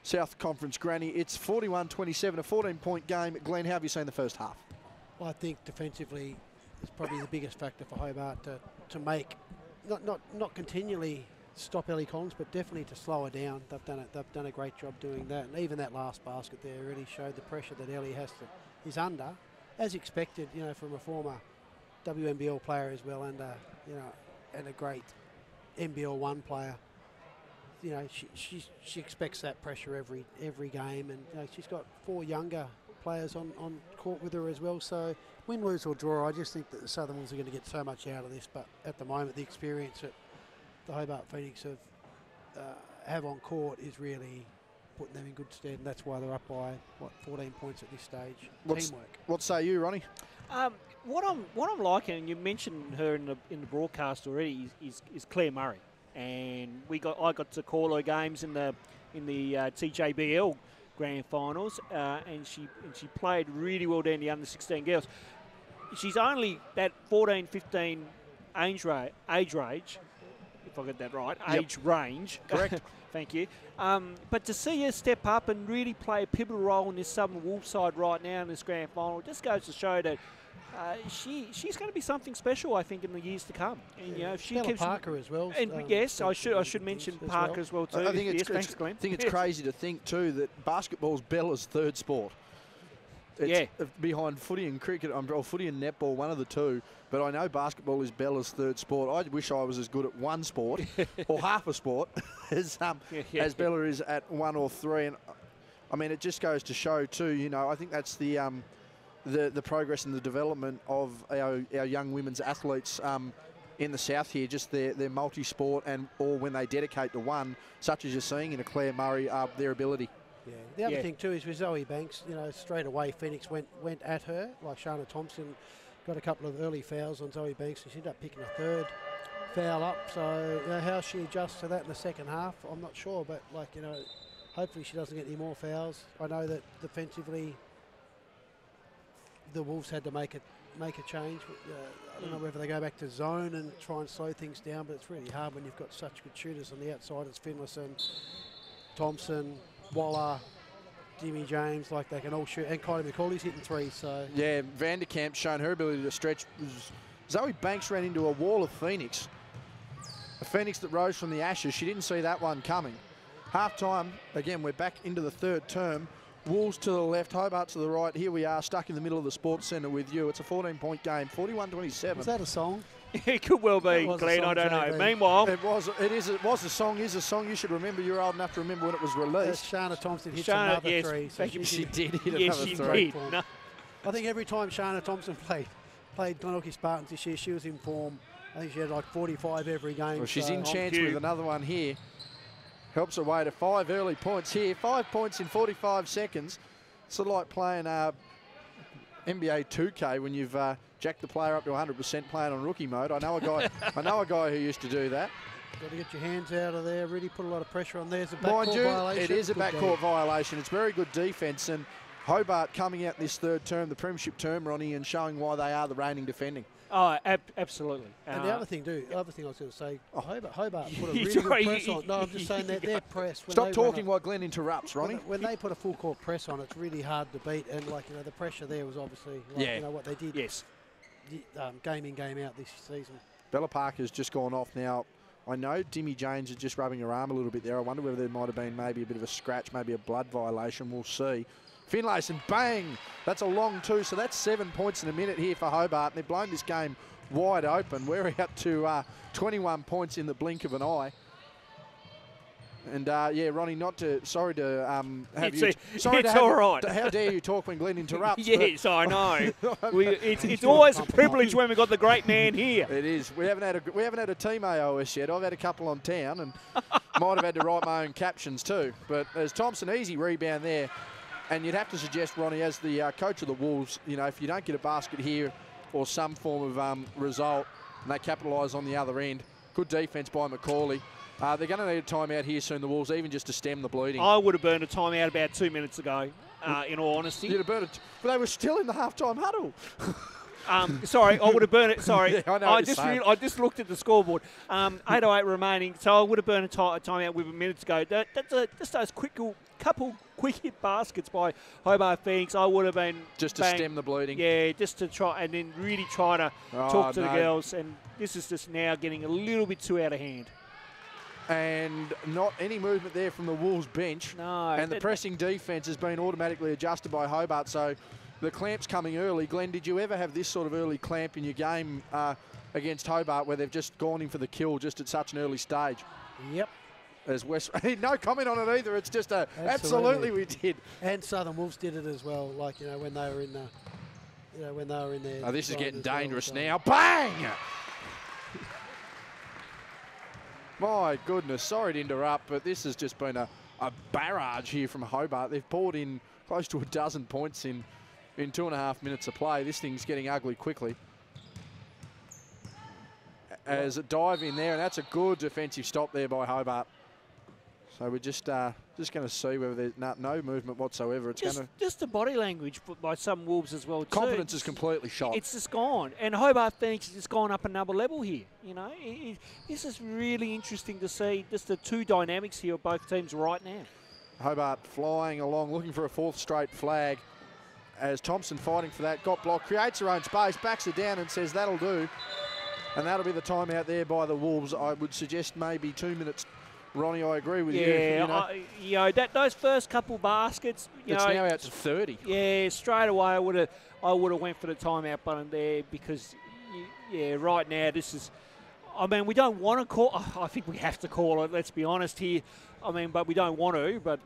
Speaker 2: South Conference Granny. It's 41-27, a 14-point game. Glenn, how have you seen the first half?
Speaker 1: Well, I think defensively is probably the biggest factor for Hobart to make, not continually stop Ellie Collins, but definitely to slow her down. They've done a great job doing that, and even that last basket there really showed the pressure that Ellie is under, as expected, you know, from a former WNBL player as well, and and a great NBL1 player. You know, she expects that pressure every game, and you know, she's got 4 younger players on court with her as well. So win, lose or draw, I just think that the Southern Wolves are going to get so much out of this. But at the moment, the experience that the Hobart Phoenix have on court is really putting them in good stead, and that's why they're up by 14 points at this stage. Teamwork.
Speaker 2: What say you, Ronnie?
Speaker 3: What I'm liking, and you mentioned her in the broadcast already, is Claire Murray. And I got to call her games in the TJBL grand finals, and she played really well down the under 16 girls. She's only that 14, 15 age range, if I get that right, age range.
Speaker 2: Correct.
Speaker 3: Thank you. But to see her step up and really play a pivotal role in this Southern Wolves side right now in this grand final just goes to show that she's going to be something special, I think, in the years to come. And you know, if she
Speaker 1: Stella
Speaker 3: keeps
Speaker 1: Parker as well.
Speaker 3: And yes, I should mention Parker as well too.
Speaker 2: I think
Speaker 3: Thanks, Glenn.
Speaker 2: I think it's crazy to think too that basketball's Bella's third sport. It's behind footy and cricket, or footy and netball, one of the two. But I know basketball is Bella's third sport. I wish I was as good at one sport or half a sport as Bella is at 1 or 3. And I mean, it just goes to show too. You know, I think that's the progress and the development of our young women's athletes in the south here. Just their multi-sport or when they dedicate to one, such as you're seeing in a Claire Murray, their ability.
Speaker 1: Yeah. The other thing too is with Zoe Banks, you know, straight away Phoenix went at her. Like Shana Thompson got a couple of early fouls on Zoe Banks, and she ended up picking a third. foul up. So how she adjusts to that in the second half, I'm not sure. But hopefully she doesn't get any more fouls. I know that defensively, the Wolves had to make a change. I don't know whether they go back to zone and try and slow things down, but it's really hard when you've got such good shooters on the outside. It's Finlayson, Thompson, Waller, Jimmy James, like they can all shoot, and Kylie McCauley's hitting three. So
Speaker 2: yeah, Vanderkamp's shown her ability to stretch. Zoe Banks ran into a wall of Phoenix. A Phoenix that rose from the ashes. She didn't see that one coming. Half time, again, we're back into the third term. Wolves to the left, Hobart to the right. Here we are, stuck in the middle of the Sports Centre with you. It's a 14-point game, 41-27.
Speaker 1: Was that a song?
Speaker 3: It could well be, Glenn. I don't know. Meanwhile,
Speaker 2: it was a song. Is a song. You should remember. You're old enough to remember when it was released.
Speaker 1: Shana Thompson hits another three. So
Speaker 2: she did hit
Speaker 3: yes,
Speaker 2: another
Speaker 3: she
Speaker 2: three.
Speaker 3: Did. No.
Speaker 1: I think every time Shana Thompson played Glenorchy Spartans this year, she was in form. I think she had like 45 every game.
Speaker 2: Well, she's in chance with another one here. Helps her way to 5 early points here. 5 points in 45 seconds. Sort of like playing NBA 2K when you've jacked the player up to 100% playing on rookie mode. I know a guy who used to do that.
Speaker 1: Got to get your hands out of there. Really put a lot of pressure on. There's a
Speaker 2: Mind
Speaker 1: backcourt
Speaker 2: you,
Speaker 1: violation.
Speaker 2: it is a backcourt violation. It's very good defence, and Hobart coming out this third term, the premiership term, Ronnie, and showing why they are the reigning defending.
Speaker 3: Oh, absolutely.
Speaker 1: And the other thing I was going to say, Hobart put a really good press on. No, I'm just saying that their press.
Speaker 2: Stop talking while Glenn interrupts, Ronnie.
Speaker 1: When they put a full court press on, it's really hard to beat. And the pressure there was obviously what they did.
Speaker 3: Yes.
Speaker 1: Game in, game out this season.
Speaker 2: Bella Parker's just gone off now. I know Dimmy James is just rubbing her arm a little bit there. I wonder whether there might have been maybe a bit of a scratch, maybe a blood violation. We'll see. Finlayson, bang! That's a long two, so that's 7 points in a minute here for Hobart. And they've blown this game wide open. We're out to 21 points in the blink of an eye. And Ronnie, sorry to have you.
Speaker 3: It's all right.
Speaker 2: How dare you talk when Glenn interrupts?
Speaker 3: Yes, I know. It's always a privilege when we've got the great man here.
Speaker 2: It is. We haven't had a team AOS yet. I've had a couple on town, and might have had to write my own captions too. But as Thompson, easy rebound there. And you'd have to suggest, Ronnie, as the coach of the Wolves, if you don't get a basket here or some form of result, and they capitalise on the other end, good defence by McCauley. They're going to need a timeout here soon, the Wolves, even just to stem the bleeding.
Speaker 3: I would have burned a timeout about 2 minutes ago, in all honesty.
Speaker 2: You'd have burned it, but they were still in the half-time huddle.
Speaker 3: Sorry, I would have burned it. Sorry,
Speaker 2: yeah,
Speaker 3: I just looked at the scoreboard. 8:08 remaining, so I would have burned a timeout with a minute to go. Just those couple quick hit baskets by Hobart Phoenix. I would have been
Speaker 2: just to stem the bleeding.
Speaker 3: Yeah, just to try and then really try to talk to the girls. And this is just now getting a little bit too out of hand.
Speaker 2: And not any movement there from the Wolves bench.
Speaker 3: No.
Speaker 2: And the pressing defence has been automatically adjusted by Hobart. So the clamp's coming early. Glenn, did you ever have this sort of early clamp in your game against Hobart where they've just gone in for the kill just at such an early stage?
Speaker 1: Yep.
Speaker 2: As West, no comment on it either. It's just absolutely we did.
Speaker 1: And Southern Wolves did it as well. When they were in there.
Speaker 2: Oh, this is getting dangerous now. Bang! My goodness, sorry to interrupt, but this has just been a barrage here from Hobart. They've poured in close to a dozen points in 2.5 minutes of play. This thing's getting ugly quickly. As a dive in there, and that's a good defensive stop there by Hobart. So we're just going to see whether there's no movement whatsoever. It's
Speaker 3: just the body language by some Wolves as well.
Speaker 2: Confidence is completely shot.
Speaker 3: It's just gone, and Hobart Phoenix has just gone up another level here. This is really interesting to see. Just the two dynamics here of both teams right now.
Speaker 2: Hobart flying along, looking for a fourth straight flag. As Thompson fighting for that, got blocked, creates her own space, backs it down, and says that'll do. And that'll be the timeout there by the Wolves. I would suggest maybe 2 minutes. Ronnie, I agree with you.
Speaker 3: Yeah, those first couple baskets.
Speaker 2: It's now out to 30.
Speaker 3: Yeah, straight away I would have went for the timeout button there because, right now this is. I mean, we don't want to call. I think we have to call it. Let's be honest here. But we don't want to. But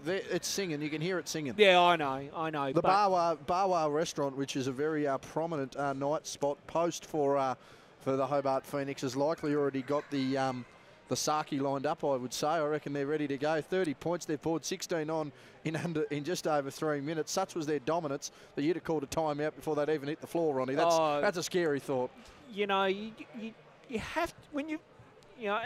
Speaker 2: it's singing. You can hear it singing.
Speaker 3: Yeah, I know.
Speaker 2: The Barwar restaurant, which is a very prominent night spot post for the Hobart Phoenix, has likely already got the Saki lined up, I would say. I reckon they're ready to go. 30 points. They've poured 16 on in just over 3 minutes. Such was their dominance that you'd have called a timeout before they'd even hit the floor, Ronnie. That's a scary thought.
Speaker 3: You you have to, when you know,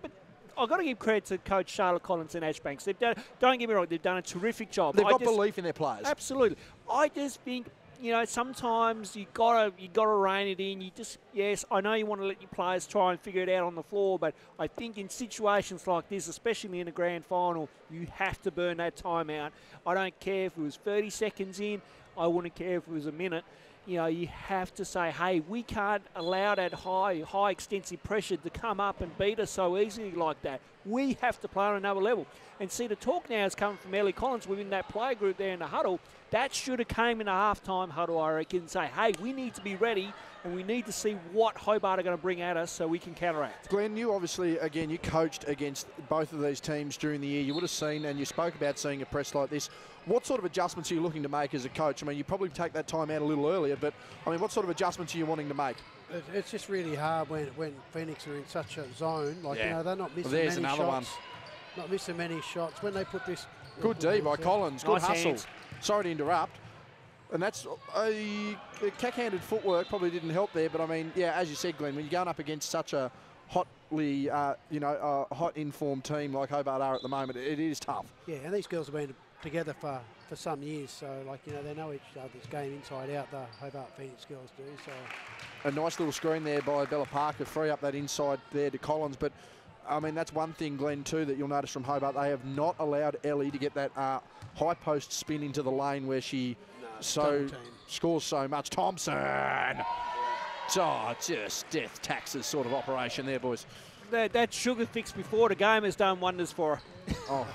Speaker 3: but I've got to give credit to Coach Charlotte Collins and Ashbanks. They've done, don't get me wrong, they've done a terrific job.
Speaker 2: They've got belief in their players.
Speaker 3: Absolutely. I just think, you know, sometimes you gotta rein it in. Yes, I know you want to let your players try and figure it out on the floor, but I think in situations like this, especially in a grand final, you have to burn that time out. I don't care if it was 30 seconds in. I wouldn't care if it was a minute. You know, you have to say, hey, we can't allow that high extensive pressure to come up and beat us so easily like that. We have to play on another level. And see, the talk now is coming from Ellie Collins within that play group there in the huddle. That should have came in a halftime huddle, I reckon, and say, hey, we need to be ready and we need to see what Hobart are going to bring at us so we can counteract.
Speaker 2: Glenn, you obviously, again, you coached against both of these teams during the year. You would have seen, and you spoke about seeing a press like this. What sort of adjustments are you looking to make as a coach? I mean, you probably take that time out a little earlier, but, I mean, what sort of adjustments are you wanting to make?
Speaker 1: It's just really hard when Phoenix are in such a zone. Like, you know, they're not missing
Speaker 2: there's
Speaker 1: many
Speaker 2: another
Speaker 1: shots.
Speaker 2: one.
Speaker 1: Not missing many shots. When they put this...
Speaker 2: Good D by Collins. Good
Speaker 3: Nice
Speaker 2: hustle.
Speaker 3: hands.
Speaker 2: Sorry to interrupt. And that's a cack-handed footwork probably didn't help there. But, I mean, yeah, as you said, Glenn, when you're going up against such a hotly, hot informed team like Hobart are at the moment, it is tough.
Speaker 1: Yeah, and these girls have been together for some years. So, like, you know, they know each other's game inside out, the Hobart Phoenix girls do. So
Speaker 2: a nice little screen there by Bella Parker, free up that inside there to Collins. But, I mean, that's one thing, Glenn, too, that you'll notice from Hobart. They have not allowed Ellie to get that high post spin into the lane where she scores so much. Thompson! Oh, just death taxes sort of operation there, boys.
Speaker 3: That sugar fix before the game has done wonders for her.
Speaker 2: Oh,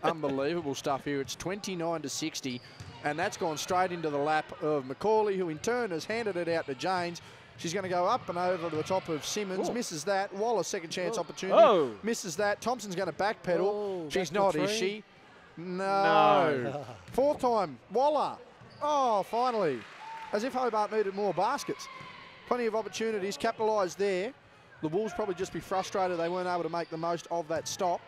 Speaker 2: unbelievable stuff here. It's 29-60, and that's gone straight into the lap of McCauley, who in turn has handed it out to Janes. She's going to go up and over to the top of Simmons. Misses that. Waller, second chance opportunity. Misses that. Thompson's going to backpedal. She's not, is she? No. Fourth time. Waller. Oh, finally. As if Hobart needed more baskets. Plenty of opportunities. Capitalised there. The Wolves probably just be frustrated they weren't able to make the most of that stop.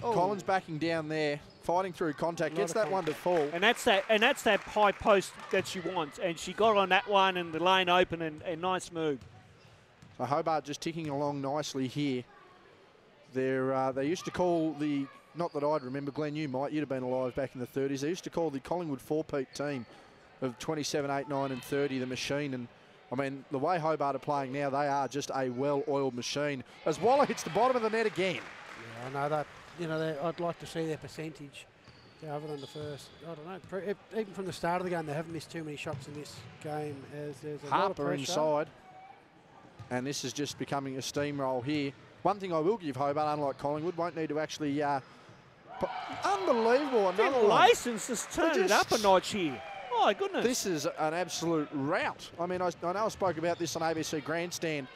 Speaker 2: Collins backing down there, fighting through contact, gets that one to fall.
Speaker 3: And that's that high post that she wants. And she got on that one and the lane open and nice move.
Speaker 2: So Hobart just ticking along nicely here. They used to call the, not that I'd remember, Glenn, you might, you'd have been alive back in the 30s. They used to call the Collingwood four-peat team of 27, 8, 9 and 30 the machine. And I mean, the way Hobart are playing now, they are just a well-oiled machine. As Waller hits the bottom of the net again.
Speaker 1: Yeah, I know that. You know, I'd like to see their percentage, other than the first. I don't know. Even from the start of the game, they haven't missed too many shots in this game. As there's a lot of
Speaker 2: Harper
Speaker 1: pressure
Speaker 2: inside, and this is just becoming a steamroll here. One thing I will give Hobart, unlike Collingwood, won't need to actually. Unbelievable! Another
Speaker 3: license just turned it up a notch here. My goodness.
Speaker 2: This is an absolute rout. I mean, I know I spoke about this on ABC Grandstand,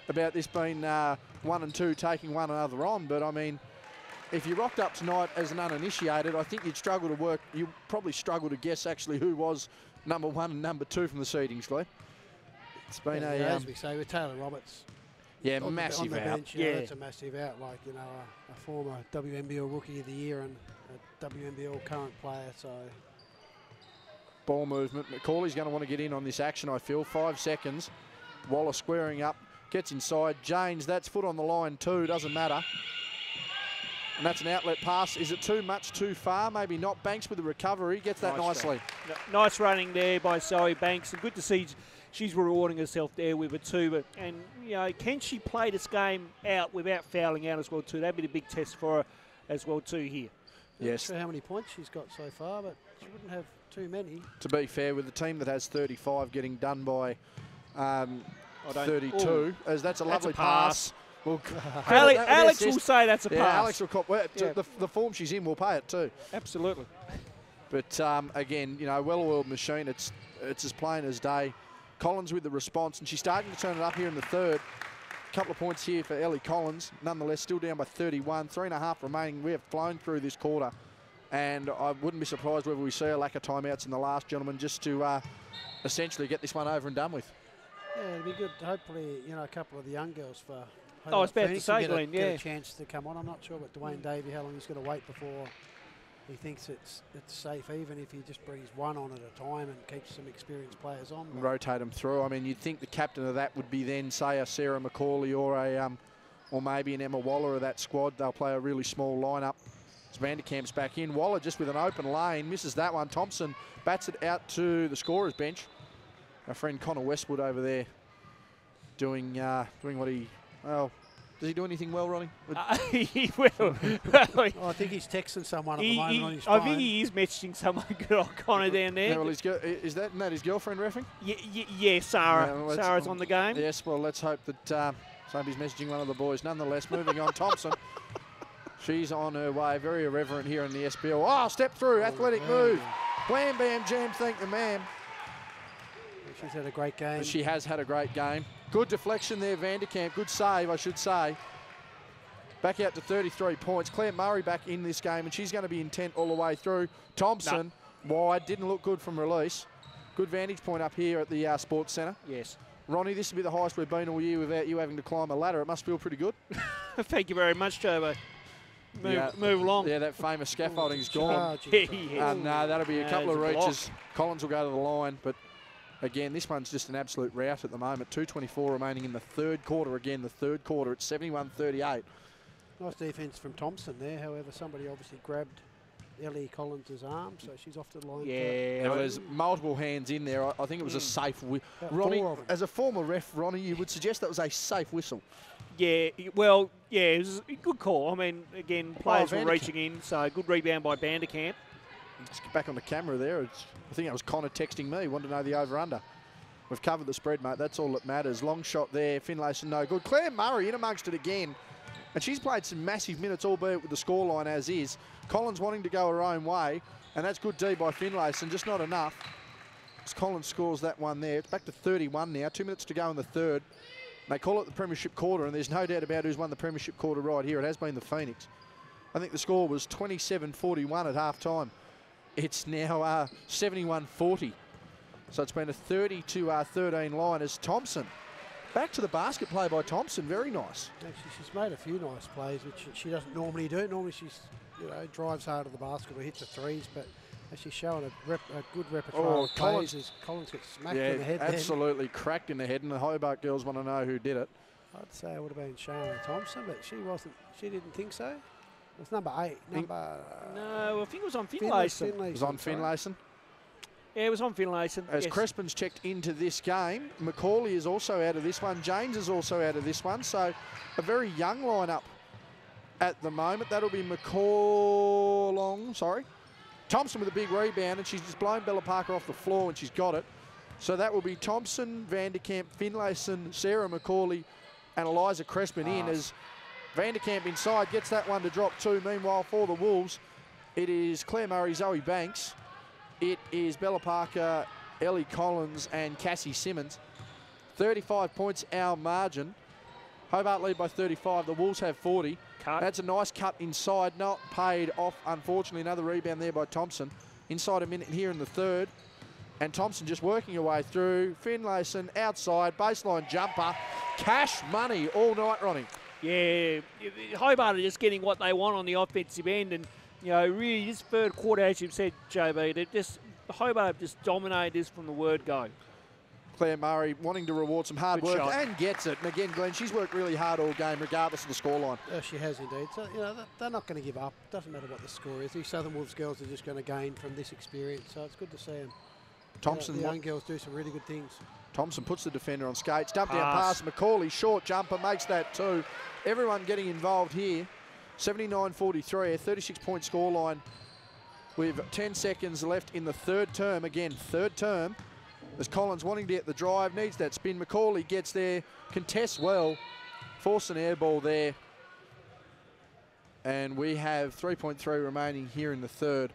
Speaker 2: about this being 1 and 2 taking one another on, but I mean, if you rocked up tonight as an uninitiated, I think you'd struggle to work. You'd probably struggle to guess actually who was number 1 and number 2 from the seedings, Glenn. It's been
Speaker 1: as we say, with Taylor Roberts.
Speaker 2: Yeah,
Speaker 1: on
Speaker 2: massive
Speaker 1: the
Speaker 2: out.
Speaker 1: bench, that's a massive out. Like, you know, a former WNBL Rookie of the Year and a WNBL current player. So
Speaker 2: ball movement. McCauley's going to want to get in on this action, I feel. 5 seconds. Waller squaring up, gets inside. Janes, that's foot on the line too, doesn't matter. And that's an outlet pass. Is it too much, too far? Maybe not. Banks with the recovery, gets that nicely.
Speaker 3: Nice running there by Zoe Banks. And good to see she's rewarding herself there with it too. But, and, you know, can she play this game out without fouling out as well too? That'd be the big test for her as well too here.
Speaker 1: Yes. Not sure how many points she's got so far, but she wouldn't have too many.
Speaker 2: To be fair, with the team that has 35 getting done by 32, as that's a lovely pass. Well,
Speaker 3: Alex will say that's a pass.
Speaker 2: Alex will cop. Well, the form she's in will pay it too.
Speaker 3: Absolutely.
Speaker 2: But again, you know, well-oiled machine. It's as plain as day. Collins with the response, and she's starting to turn it up here in the third. A couple of points here for Ellie Collins. Nonetheless, still down by 31. 3.5 remaining. We have flown through this quarter, and I wouldn't be surprised whether we see a lack of timeouts in the last, gentlemen, just to essentially get this one over and done with.
Speaker 1: Yeah, it'd be good. Hopefully, you know, a couple of the young girls for.
Speaker 3: I was about to say, Glenn,
Speaker 1: get a chance to come on. I'm not sure about Dwayne Davey, how long he's going to wait before he thinks it's safe, even if he just brings one on at a time and keeps some experienced players on.
Speaker 2: Rotate them through. I mean, you'd think the captain of that would be then, say, a Sarah McCauley or maybe an Emma Waller of that squad. They'll play a really small lineup. As Vanderkamp's back in. Waller just with an open lane, misses that one. Thompson bats it out to the scorer's bench. Our friend Connor Westwood over there doing what he, well, does he do anything well, Ronnie?
Speaker 3: He will.
Speaker 1: Oh, I think he's texting someone at the moment on his phone.
Speaker 3: I think he is messaging someone good old Connor down there.
Speaker 2: Yeah, well, isn't that his girlfriend reffing?
Speaker 3: Yeah, Sarah.
Speaker 2: Yeah, well,
Speaker 3: Sarah's on the game.
Speaker 2: Yes, well, let's hope that somebody's messaging one of the boys. Nonetheless, moving on, Thompson. She's on her way, very irreverent here in the SBL. Oh, step through, athletic move. Wham, bam, jam, thank the ma'am.
Speaker 1: She's had a great game.
Speaker 2: She has had a great game. Good deflection there, Vanderkamp. Good save, I should say. Back out to 33 points. Claire Murray back in this game, and she's going to be intent all the way through. Thompson, wide, didn't look good from release. Good vantage point up here at the Sports Centre.
Speaker 3: Yes.
Speaker 2: Ronnie, this will be the highest we've been all year without you having to climb a ladder. It must feel pretty good.
Speaker 3: Thank you very much, Jobo. Move along.
Speaker 2: Yeah, that famous scaffolding's gone.
Speaker 3: Yeah.
Speaker 2: No, that'll be a couple of reaches. Collins will go to the line, but again, this one's just an absolute rout at the moment. 2:24 remaining in the third quarter. Again, the third quarter at 71-38.
Speaker 1: Nice defence from Thompson there. However, somebody obviously grabbed Ellie Collins' arm, so she's off to the line.
Speaker 2: Yeah, well, there's multiple hands in there. I think it was a safe whistle. Ronnie, as a former ref, Ronnie, you would suggest that was a safe whistle.
Speaker 3: Yeah, well, yeah, it was a good call. I mean, again, players were reaching in, so good rebound by Vanderkamp.
Speaker 2: Let's get back on the camera there. I think that was Connor texting me. Wanted to know the over-under. We've covered the spread, mate. That's all that matters. Long shot there. Finlayson, no good. Claire Murray in amongst it again. And she's played some massive minutes, albeit with the scoreline as is. Collins wanting to go her own way. And that's good D by Finlayson, just not enough. As Collins scores that one there. It's back to 31 now. 2 minutes to go in the third. They call it the Premiership Quarter, and there's no doubt about who's won the Premiership Quarter right here. It has been the Phoenix. I think the score was 27-41 at half-time. It's now 71-40. So it's been a 30-13 line as Thompson. Back to the basket play by Thompson. Very nice.
Speaker 1: Actually, she's made a few nice plays, which she doesn't normally do. Normally she's, drives hard to the basket or hits the threes, but actually showing a good repertoire of plays as Collins gets smacked in the head.
Speaker 2: Absolutely cracked in the head, and the Hobart girls want to know who did it.
Speaker 1: I'd say it would have been Shayna Thompson, but she wasn't. She didn't think so. It was number 8.
Speaker 3: No, I think it was on Finlayson.
Speaker 2: It was on Finlayson.
Speaker 3: Yeah, it was on Finlayson.
Speaker 2: As Crespin's checked into this game, McCauley is also out of this one. James is also out of this one. So a very young lineup at the moment. That'll be Thompson with a big rebound, and she's just blown Bella Parker off the floor when she's got it. So that will be Thompson, Vanderkamp, Finlayson, Sarah McCauley, and Eliza Crespin in as Vanderkamp inside gets that one to drop 2. Meanwhile, for the Wolves, it is Claire Murray, Zoe Banks. It is Bella Parker, Ellie Collins, and Cassie Simmons. 35 points our margin. Hobart lead by 35. The Wolves have 40. That's a nice cut inside, not paid off, unfortunately. Another rebound there by Thompson. Inside a minute here in the third. And Thompson just working her way through. Finlayson outside, baseline jumper. Cash money all night, Ronnie.
Speaker 3: Yeah, Hobart are just getting what they want on the offensive end. And, really this third quarter, as you've said, JB, Hobart just dominated this from the word go.
Speaker 2: Claire Murray wanting to reward some hard work and gets it. And again, Glenn, she's worked really hard all game, regardless of the scoreline.
Speaker 1: Yeah, she has indeed. So, they're not going to give up. Doesn't matter what the score is. These Southern Wolves girls are just going to gain from this experience. So it's good to see them.
Speaker 2: Thompson,
Speaker 1: the young girls do some really good things.
Speaker 2: Thompson puts the defender on skates. Dump down pass. McCauley, short jumper, makes that 2. Everyone getting involved here. 79-43, a 36-point scoreline with 10 seconds left in the third term. Again, third term. As Collins wanting to get the drive, needs that spin. McCauley gets there, contests well, force an air ball there. And we have 3.3 remaining here in the third.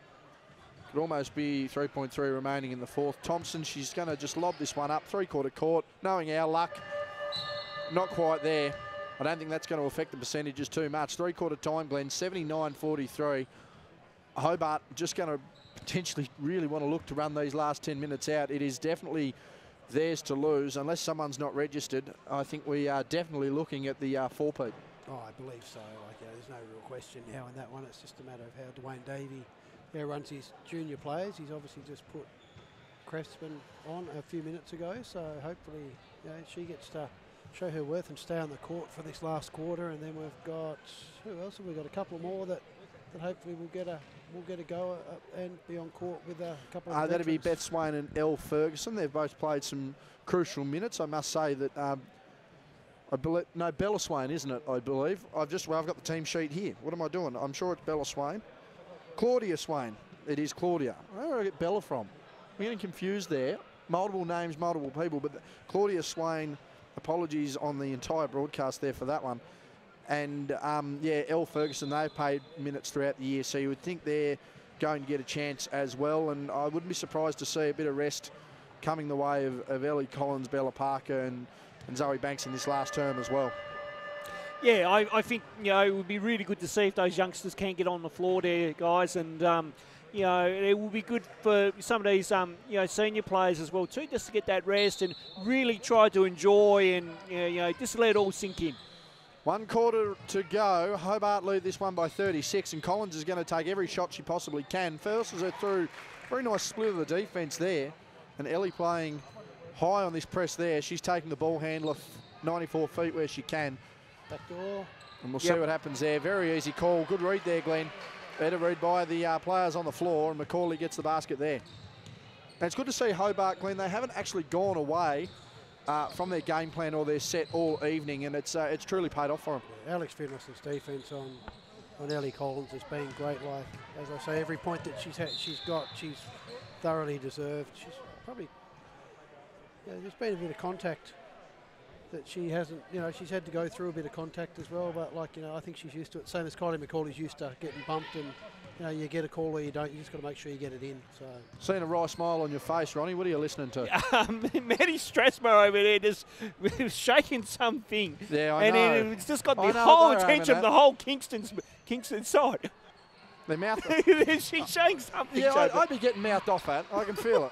Speaker 2: Could almost be 3.3 remaining in the fourth. Thompson, she's going to just lob this one up, 3-quarter court. Knowing our luck, not quite there. I don't think that's going to affect the percentages too much. 3-quarter time, Glenn, 79-43. Hobart just going to potentially really want to look to run these last 10 minutes out. It is definitely theirs to lose. Unless someone's not registered, I think we are definitely looking at the 4-peat.
Speaker 1: Oh, I believe so. There's no real question now in that one. It's just a matter of how Dwayne Davey runs his junior players. He's obviously just put Crespin on a few minutes ago, so hopefully she gets to show her worth and stay on the court for this last quarter. And then we've got, who else have we got? A couple more that hopefully we'll get a go and be on court with a couple of
Speaker 2: that'd be
Speaker 1: veterans.
Speaker 2: Beth Swain and Elle Ferguson. They've both played some crucial minutes. I must say that I believe, no, Bella Swain, isn't it? I believe. I've got the team sheet here. What am I doing? I'm sure it's Bella Swain. Claudia Swain. It is Claudia. Where do I get Bella from? I'm getting confused there. Multiple names, multiple people, but Claudia Swain. Apologies on the entire broadcast there for that one. And Elle Ferguson, they've played minutes throughout the year, so you would think they're going to get a chance as well. And I wouldn't be surprised to see a bit of rest coming the way of Ellie Collins, Bella Parker, and Zoe Banks in this last term as well.
Speaker 3: Yeah, I think, it would be really good to see if those youngsters can get on the floor there, guys. And, it will be good for some of these, senior players as well, too, just to get that rest and really try to enjoy and, just let it all sink in.
Speaker 2: 1 quarter to go. Hobart lead this one by 36, and Collins is going to take every shot she possibly can. Forces her through. Very nice split of the defence there. And Ellie playing high on this press there. She's taking the ball handler 94 feet where she can.
Speaker 1: Back door.
Speaker 2: And we'll see what happens there. Very easy call. Good read there, Glenn. Better read by the players on the floor, and Macaulay gets the basket there. And it's good to see Hobart, Glenn. They haven't actually gone away from their game plan or their set all evening, and it's truly paid off for them.
Speaker 1: Yeah, Alex Finlass's defence on Ellie Collins has been great. Like, as I say, every point that she's thoroughly deserved. She's probably, there's been a bit of contact that she hasn't, she's had to go through a bit of contact as well, but I think she's used to it. Same as Kylie McCauley's used to getting bumped, and you get a call or you don't, you just got to make sure you get it in. So
Speaker 2: seeing a wry smile on your face, Ronnie. What are you listening to?
Speaker 3: Maddie Strasmer over there just shaking something.
Speaker 2: Yeah, I know.
Speaker 3: And it's just got the whole attention of the whole Kingston side.
Speaker 2: Their mouth.
Speaker 3: She's showing something.
Speaker 2: Yeah, I'd be getting mouthed off at. I can feel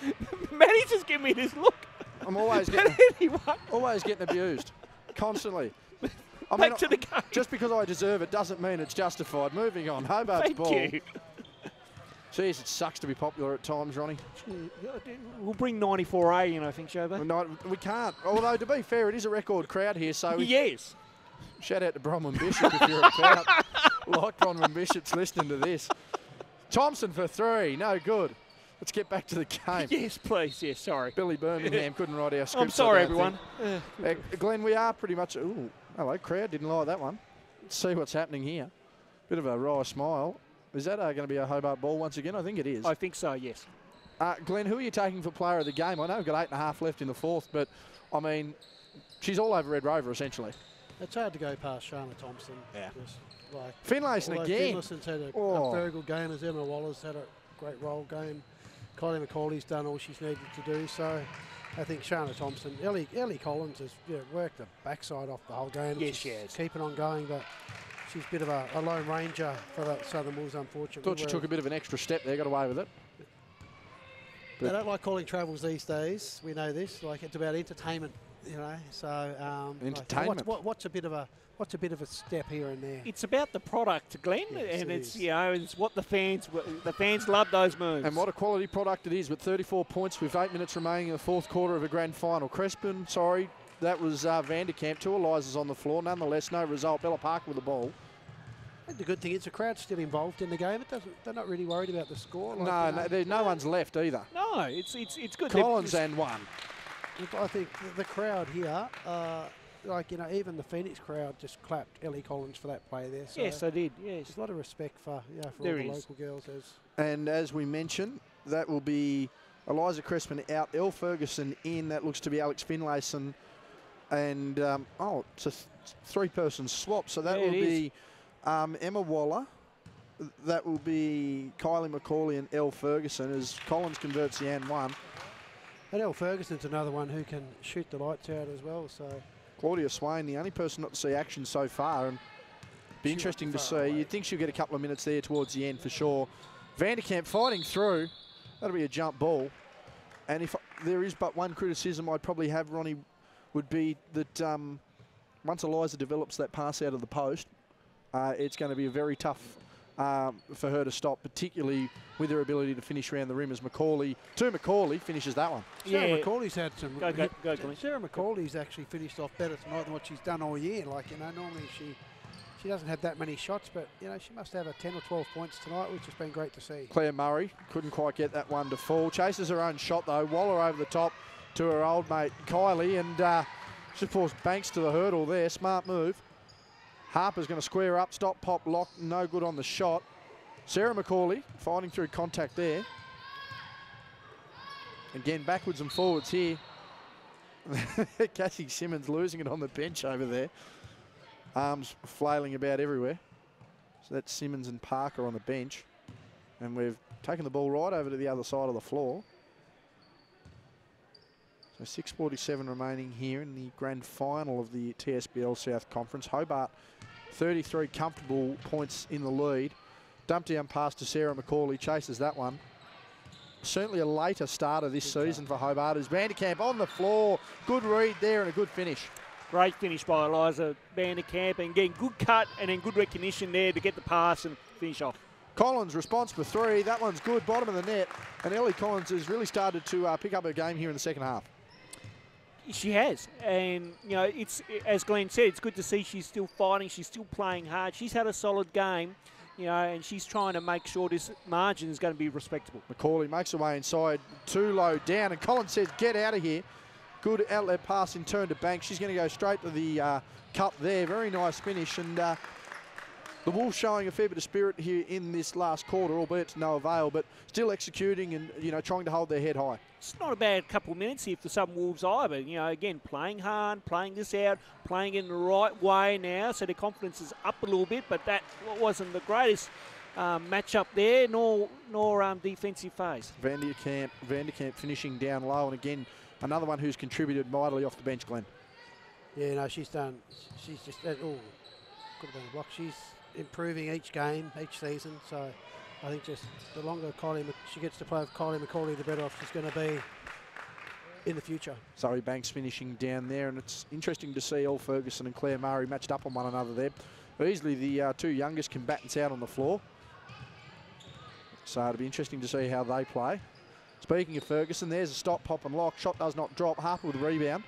Speaker 2: it.
Speaker 3: Maddie's just giving me this look.
Speaker 2: I'm always getting abused, constantly.
Speaker 3: Back to the game.
Speaker 2: Just because I deserve it doesn't mean it's justified. Moving on, Hobart's ball.
Speaker 3: Thank you.
Speaker 2: Jeez, it sucks to be popular at times, Ronnie.
Speaker 3: We'll bring 94A in, I think, Shobo.
Speaker 2: No, we can't. Although, to be fair, it is a record crowd here, so...
Speaker 3: Yes.
Speaker 2: Shout out to Bronwyn Bishop if you're a crowd. Like Bronwyn Bishop's listening to this. Thompson for 3, no good. Let's get back to the game.
Speaker 3: Yes, please. Yes, sorry.
Speaker 2: Billy Birmingham couldn't write our script.
Speaker 3: I'm sorry, everyone.
Speaker 2: Glenn, we are pretty much... Ooh, hello, crowd. Didn't like that one. Let's see what's happening here. Bit of a wry smile. Is that going to be a Hobart ball once again? I think it is.
Speaker 3: I think so, yes.
Speaker 2: Glenn, who are you taking for player of the game? I know we've got 8.5 left in the fourth, but, I mean, she's all over Red Rover, essentially.
Speaker 1: It's hard to go past Shana Thompson.
Speaker 2: Yeah.
Speaker 1: Just like
Speaker 2: Finlayson again.
Speaker 1: Finlayson's had a very good game, as Emma Waller's had a great role game. Kylie McCauley's done all she's needed to do, so I think Shana Thompson, Ellie Collins has worked the backside off the whole game.
Speaker 3: Yes, she has.
Speaker 1: Keeping on going, but she's a bit of a lone ranger for the Southern Bulls, unfortunately.
Speaker 2: Thought she took a bit of an extra step there, got away with it.
Speaker 1: They don't like calling travels these days. We know this. Like, it's about entertainment, So
Speaker 2: entertainment.
Speaker 1: What's a bit of a step here and there?
Speaker 3: It's about the product, Glenn,
Speaker 1: Yes,
Speaker 3: and
Speaker 1: it's
Speaker 3: it's what the fans love those moves.
Speaker 2: And what a quality product it is with 34 points with 8 minutes remaining in the fourth quarter of a grand final. Crespin, sorry, that was Vanderkamp. 2 Elizas on the floor. Nonetheless, no result. Bella Parker with the ball.
Speaker 1: And the good thing is the crowd's still involved in the game. They're not really worried about the score.
Speaker 2: No one's left either.
Speaker 3: No, it's good.
Speaker 2: Collins and one.
Speaker 1: I think the crowd here, even the Phoenix crowd just clapped Ellie Collins for that play there. So
Speaker 3: yes, I did. Yes,
Speaker 1: there's a lot of respect for all
Speaker 3: there
Speaker 1: the
Speaker 3: is.
Speaker 1: local girls.
Speaker 2: And as we mentioned, that will be Eliza Crespin out, Elle Ferguson in. That looks to be Alex Finlayson. And, it's a 3-person swap. So that will be Emma Waller. That will be Kylie McCauley and Elle Ferguson as Collins converts the and one.
Speaker 1: And Elle Ferguson's another one who can shoot the lights out as well. So
Speaker 2: Claudia Swain, the only person not to see action so far, and be interesting to see. You'd think she'll get a couple of minutes there towards the end for sure. Vanderkamp fighting through. That'll be a jump ball. And if there is but one criticism I'd probably have, Ronnie, would be that once Eliza develops that pass out of the post, it's going to be a very tough for her to stop, particularly with her ability to finish around the rim as Macaulay finishes that one.
Speaker 1: Sarah McCauley's had some.
Speaker 3: Go, Glenn.
Speaker 1: Sarah McCauley's actually finished off better tonight than what she's done all year. Like, you know, normally she doesn't have that many shots, but, you know, she must have a 10 or 12 points tonight, which has been great to see.
Speaker 2: Claire Murray couldn't quite get that one to fall. Chases her own shot, though. Waller over the top to her old mate Kylie, and she forced Banks to the hurdle there. Smart move. Harper's going to square up, stop, pop, lock, no good on the shot. Sarah McCauley fighting through contact there. Again, backwards and forwards here. Cassie Simmons losing it on the bench over there. Arms flailing about everywhere. So that's Simmons and Parker on the bench. And we've taken the ball right over to the other side of the floor. So 6:47 remaining here in the grand final of the TSBL South Conference. Hobart, 33 comfortable points in the lead. Dump down pass to Sarah McCauley, chases that one. Certainly a later starter this season for Hobart is Vanderkamp on the floor. Good read there and a good finish.
Speaker 3: Great finish by Eliza Vanderkamp, and getting good cut and then good recognition there to get the pass and finish off.
Speaker 2: Collins response for three. That one's good, bottom of the net. And Ellie Collins has really started to pick up her game here in the second half.
Speaker 3: She has, and you know, it's, as Glenn said, it's good to see she's still fighting, she's still playing hard. She's had a solid game, you know, and she's trying to make sure this margin is going to be respectable.
Speaker 2: McCauley makes her way inside, too low down, and Collins says, get out of here. Good outlet pass in turn to Banks. She's going to go straight to the cup there. Very nice finish, and the Wolves showing a fair bit of spirit here in this last quarter, albeit to no avail, but still executing and, you know, trying to hold their head high.
Speaker 3: It's not a bad couple of minutes here for some Wolves either. You know, again, playing hard, playing this out, playing in the right way now, so their confidence is up a little bit, but that wasn't the greatest match-up there, nor defensive phase.
Speaker 2: Vanderkamp finishing down low, and again, another one who's contributed mightily off the bench, Glenn.
Speaker 1: Yeah, no, she's just, could have been a block. She's improving each game, each season, so I think just the longer she gets to play with Kylie McCauley, the better off she's going to be in the future.
Speaker 2: Zoe Banks finishing down there, and it's interesting to see Elle Ferguson and Claire Murray matched up on one another there. Easily the two youngest combatants out on the floor. So it'll be interesting to see how they play. Speaking of Ferguson, there's a stop, pop and lock. Shot does not drop. Harper with a rebound.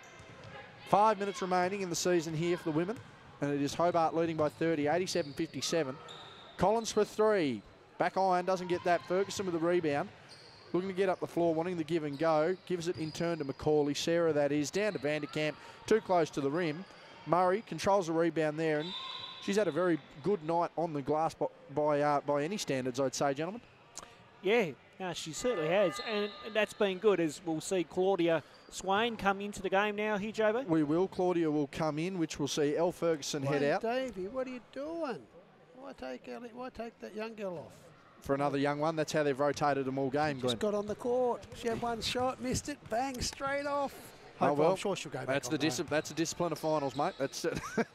Speaker 2: 5 minutes remaining in the season here for the women, and it is Hobart leading by 30, 87-57. Collins for three. Back iron, doesn't get that. Ferguson with a rebound. Looking to get up the floor, wanting the give and go. Gives it in turn to McCauley. Sarah, that is. Down to Vanderkamp. Too close to the rim. Murray controls the rebound there, and she's had a very good night on the glass by any standards, I'd say, gentlemen.
Speaker 3: Yeah, no, she certainly has, and that's been good, as we'll see Claudia Swain come into the game now here, JB.
Speaker 2: We will. Claudia will come in, which we'll see Elle Ferguson head out.
Speaker 1: Davey, what are you doing? Why take that young girl off?
Speaker 2: For another young one, that's how they've rotated them all game, Glenn.
Speaker 1: Just got on the court. She had one shot, missed it, bang, straight off.
Speaker 2: Oh, well,
Speaker 1: I'm sure she'll go back.
Speaker 2: That's the discipline of finals, mate. That's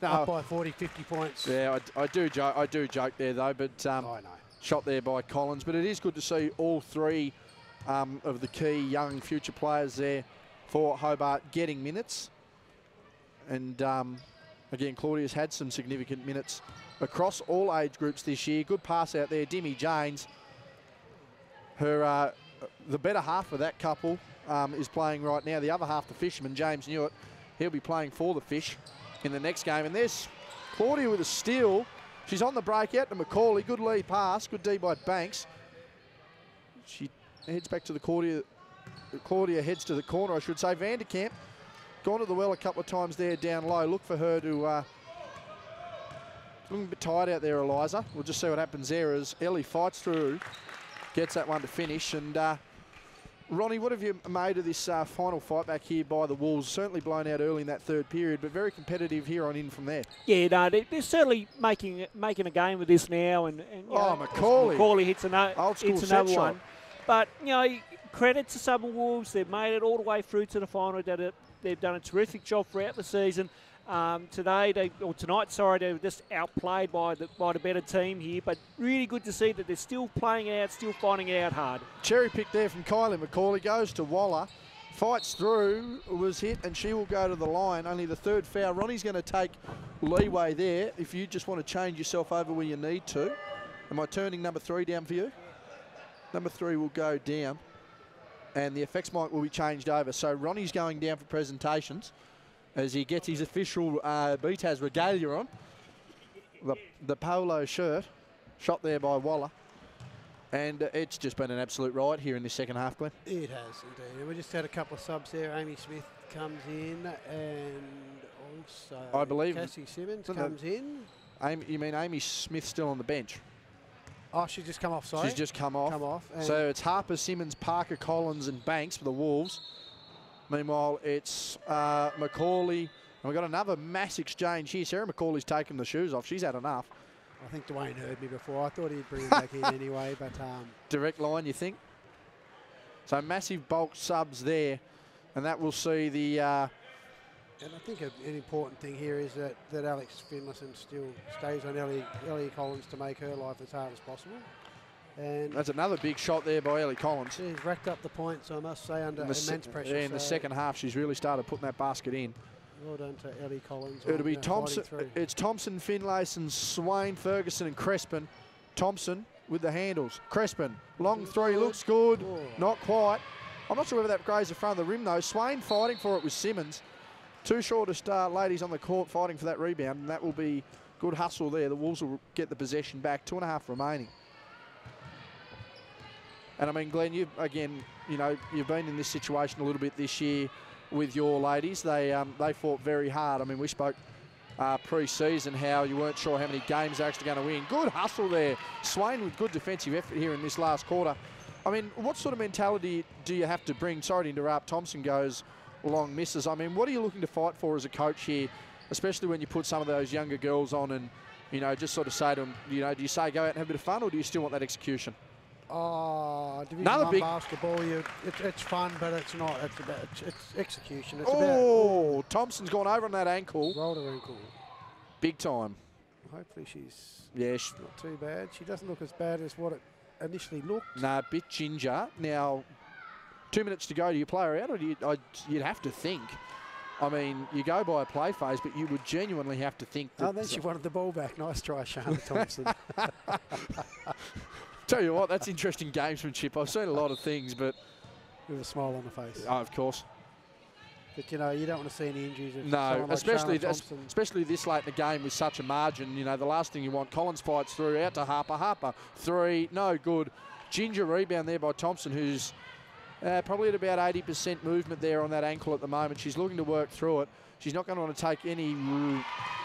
Speaker 2: no.
Speaker 1: Up by 40, 50 points.
Speaker 2: Yeah, I do joke there though, but
Speaker 1: I know.
Speaker 2: Shot there by Collins. But it is good to see all three of the key young future players there for Hobart getting minutes. And again, Claudia's had some significant minutes across all age groups this year. Good pass out there, Dimmy Janes. Her the better half of that couple is playing right now. The other half, the fisherman, James Newitt, he'll be playing for the Fish in the next game. And there's Claudia with a steal. She's on the break out to McCauley. Good lead pass. Good D by Banks. She heads back to the Claudia. Claudia heads to the corner, I should say. Vanderkamp gone to the well a couple of times there down low. Look for her to... looking a bit tired out there, Eliza. We'll just see what happens there as Ellie fights through. Gets that one to finish. And Ronnie, what have you made of this final fight back here by the Wolves? Certainly blown out early in that third period, but very competitive here on in from there.
Speaker 3: Yeah, no, they're certainly making a game of this now. And
Speaker 2: McCauley.
Speaker 3: McCauley hits another
Speaker 2: shot.
Speaker 3: one. But, you know, credit to Southern Wolves. They've made it all the way through to the final. They've done a terrific job throughout the season. Tonight, they were just outplayed by the better team here, but really good to see that they're still playing it out, still finding it out hard.
Speaker 2: Cherry pick there from Kylie McCauley, goes to Waller, fights through, was hit, and she will go to the line. Only the third foul. Ronnie's going to take leeway there if you just want to change yourself over where you need to. Am I turning number 3 down for you? Number 3 will go down, and the effects mic will be changed over. So Ronnie's going down for presentations as he gets his official BTAS regalia on. The polo shirt, shot there by Waller. And it's just been an absolute riot here in this second half, Glenn.
Speaker 1: It has indeed. We just had a couple of subs there. Amy Smith comes in, and also
Speaker 2: I believe
Speaker 1: Cassie Simmons comes in.
Speaker 2: You mean Amy Smith still on the bench?
Speaker 1: Oh, she's just come off, sorry.
Speaker 2: She's just come off.
Speaker 1: And
Speaker 2: So it's Harper, Simmons, Parker, Collins and Banks for the Wolves. Meanwhile, it's Macaulay. And we've got another mass exchange here. Sarah Macaulay's taken the shoes off. She's had enough.
Speaker 1: I think Dwayne heard me before. I thought he'd bring him back in anyway, but
Speaker 2: Direct line, you think? So massive bulk subs there, and that will see the...
Speaker 1: and I think an important thing here is that Alex Finlayson still stays on Ellie Collins to make her life as hard as possible. And
Speaker 2: that's another big shot there by Ellie Collins.
Speaker 1: She's racked up the points, I must say, under immense pressure.
Speaker 2: Yeah, in the second half, she's really started putting that basket in.
Speaker 1: Well done to Ellie Collins.
Speaker 2: It'll be Thompson. It's Thompson, Finlayson, Swain, Ferguson and Crespin. Thompson with the handles. Crespin, long three, looks good.
Speaker 1: Oh.
Speaker 2: Not quite. I'm not sure whether that grazed the front of the rim though. Swain fighting for it with Simmons. Two shortest ladies on the court fighting for that rebound, and that will be good hustle there. The Wolves will get the possession back. 2.5 remaining. And I mean, Glenn, you've been in this situation a little bit this year with your ladies. They fought very hard. I mean, we spoke pre-season how you weren't sure how many games they're actually going to win. Good hustle there. Swain with good defensive effort here in this last quarter. I mean, what sort of mentality do you have to bring? Sorry to interrupt. Thompson goes long misses. I mean, what are you looking to fight for as a coach here, especially when you put some of those younger girls on and, just sort of say to them, do you say go out and have a bit of fun, or do you still want that execution?
Speaker 1: Oh, Division 1 basketball, it's fun, but it's not. It's execution. It's
Speaker 2: about Thompson's gone over on that ankle.
Speaker 1: Rolled her ankle.
Speaker 2: Big time.
Speaker 1: Hopefully she's not too bad. She doesn't look as bad as what it initially looked.
Speaker 2: Nah, bit ginger. Now, 2 minutes to go. Do you play her out, or you'd have to think? I mean, you go by a play phase, but you would genuinely have to think that...
Speaker 1: Oh, then she wanted the ball back. Nice try, Shana Thompson.
Speaker 2: Tell you what, that's interesting gamesmanship. I've seen a lot of things, but...
Speaker 1: With a smile on the face.
Speaker 2: Oh, of course.
Speaker 1: But, you don't want to see any injuries.
Speaker 2: No,
Speaker 1: like
Speaker 2: especially this late in the game with such a margin. The last thing you want, Collins fights through, out to Harper. Harper, three, no good. Ginger rebound there by Thompson, who's probably at about 80% movement there on that ankle at the moment. She's looking to work through it. She's not going to want to take any...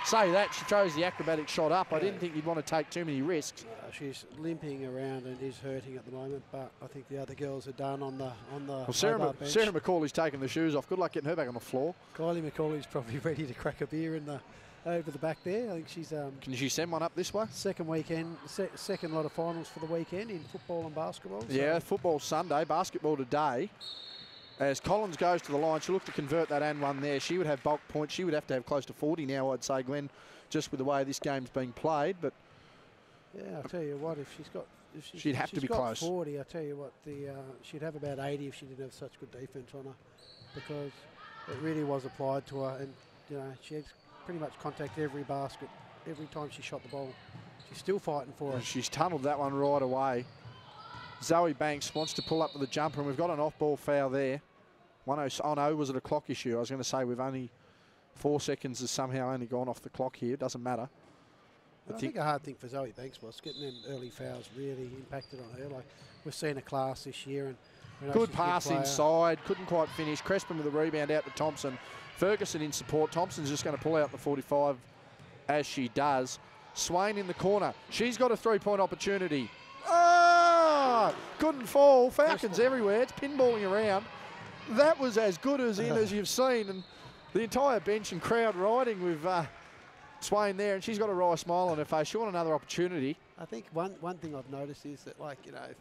Speaker 2: Say that, she throws the acrobatic shot up. I didn't think you'd want to take too many risks.
Speaker 1: She's limping around and is hurting at the moment, but I think the other girls are done on the
Speaker 2: Sarah Macaulay's taking the shoes off. Good luck getting her back on the floor.
Speaker 1: Kylie Macaulay's probably ready to crack a beer over the back there. I think she's...
Speaker 2: Can she send one up this way?
Speaker 1: Second weekend, second lot of finals for the weekend in football and basketball. So.
Speaker 2: Yeah, football Sunday, basketball today. As Collins goes to the line, she'll look to convert that and one there. She would have bulk points. She would have to have close to 40 now, I'd say, Glenn, just with the way this game's being played. But
Speaker 1: yeah, I'll tell you what, if she's got...
Speaker 2: she'd have to be close.
Speaker 1: 40, I'll tell you what, she'd have about 80 if she didn't have such good defence on her, because it really was applied to her, and she had pretty much contact every basket every time she shot the ball. She's still fighting for it.
Speaker 2: She's tunnelled that one right away. Zoe Banks wants to pull up with the jumper, and we've got an off-ball foul there. 1:0. Oh no, was it a clock issue? I was going to say we've only 4 seconds has somehow only gone off the clock here. It doesn't matter.
Speaker 1: I think a hard thing for Zoe Banks was getting them early fouls really impacted on her. Like, we've seen a class this year, and
Speaker 2: good pass inside, couldn't quite finish. Crespin with the rebound out to Thompson. Ferguson in support. Thompson's just going to pull out the 45 as she does. Swain in the corner. She's got a three-point opportunity. Couldn't fall. Falcons everywhere. It's pinballing around. That was as good as you've seen, and the entire bench and crowd riding with Swain there, and she's got a wry smile on her face. She wants another opportunity.
Speaker 1: I think one thing I've noticed is that,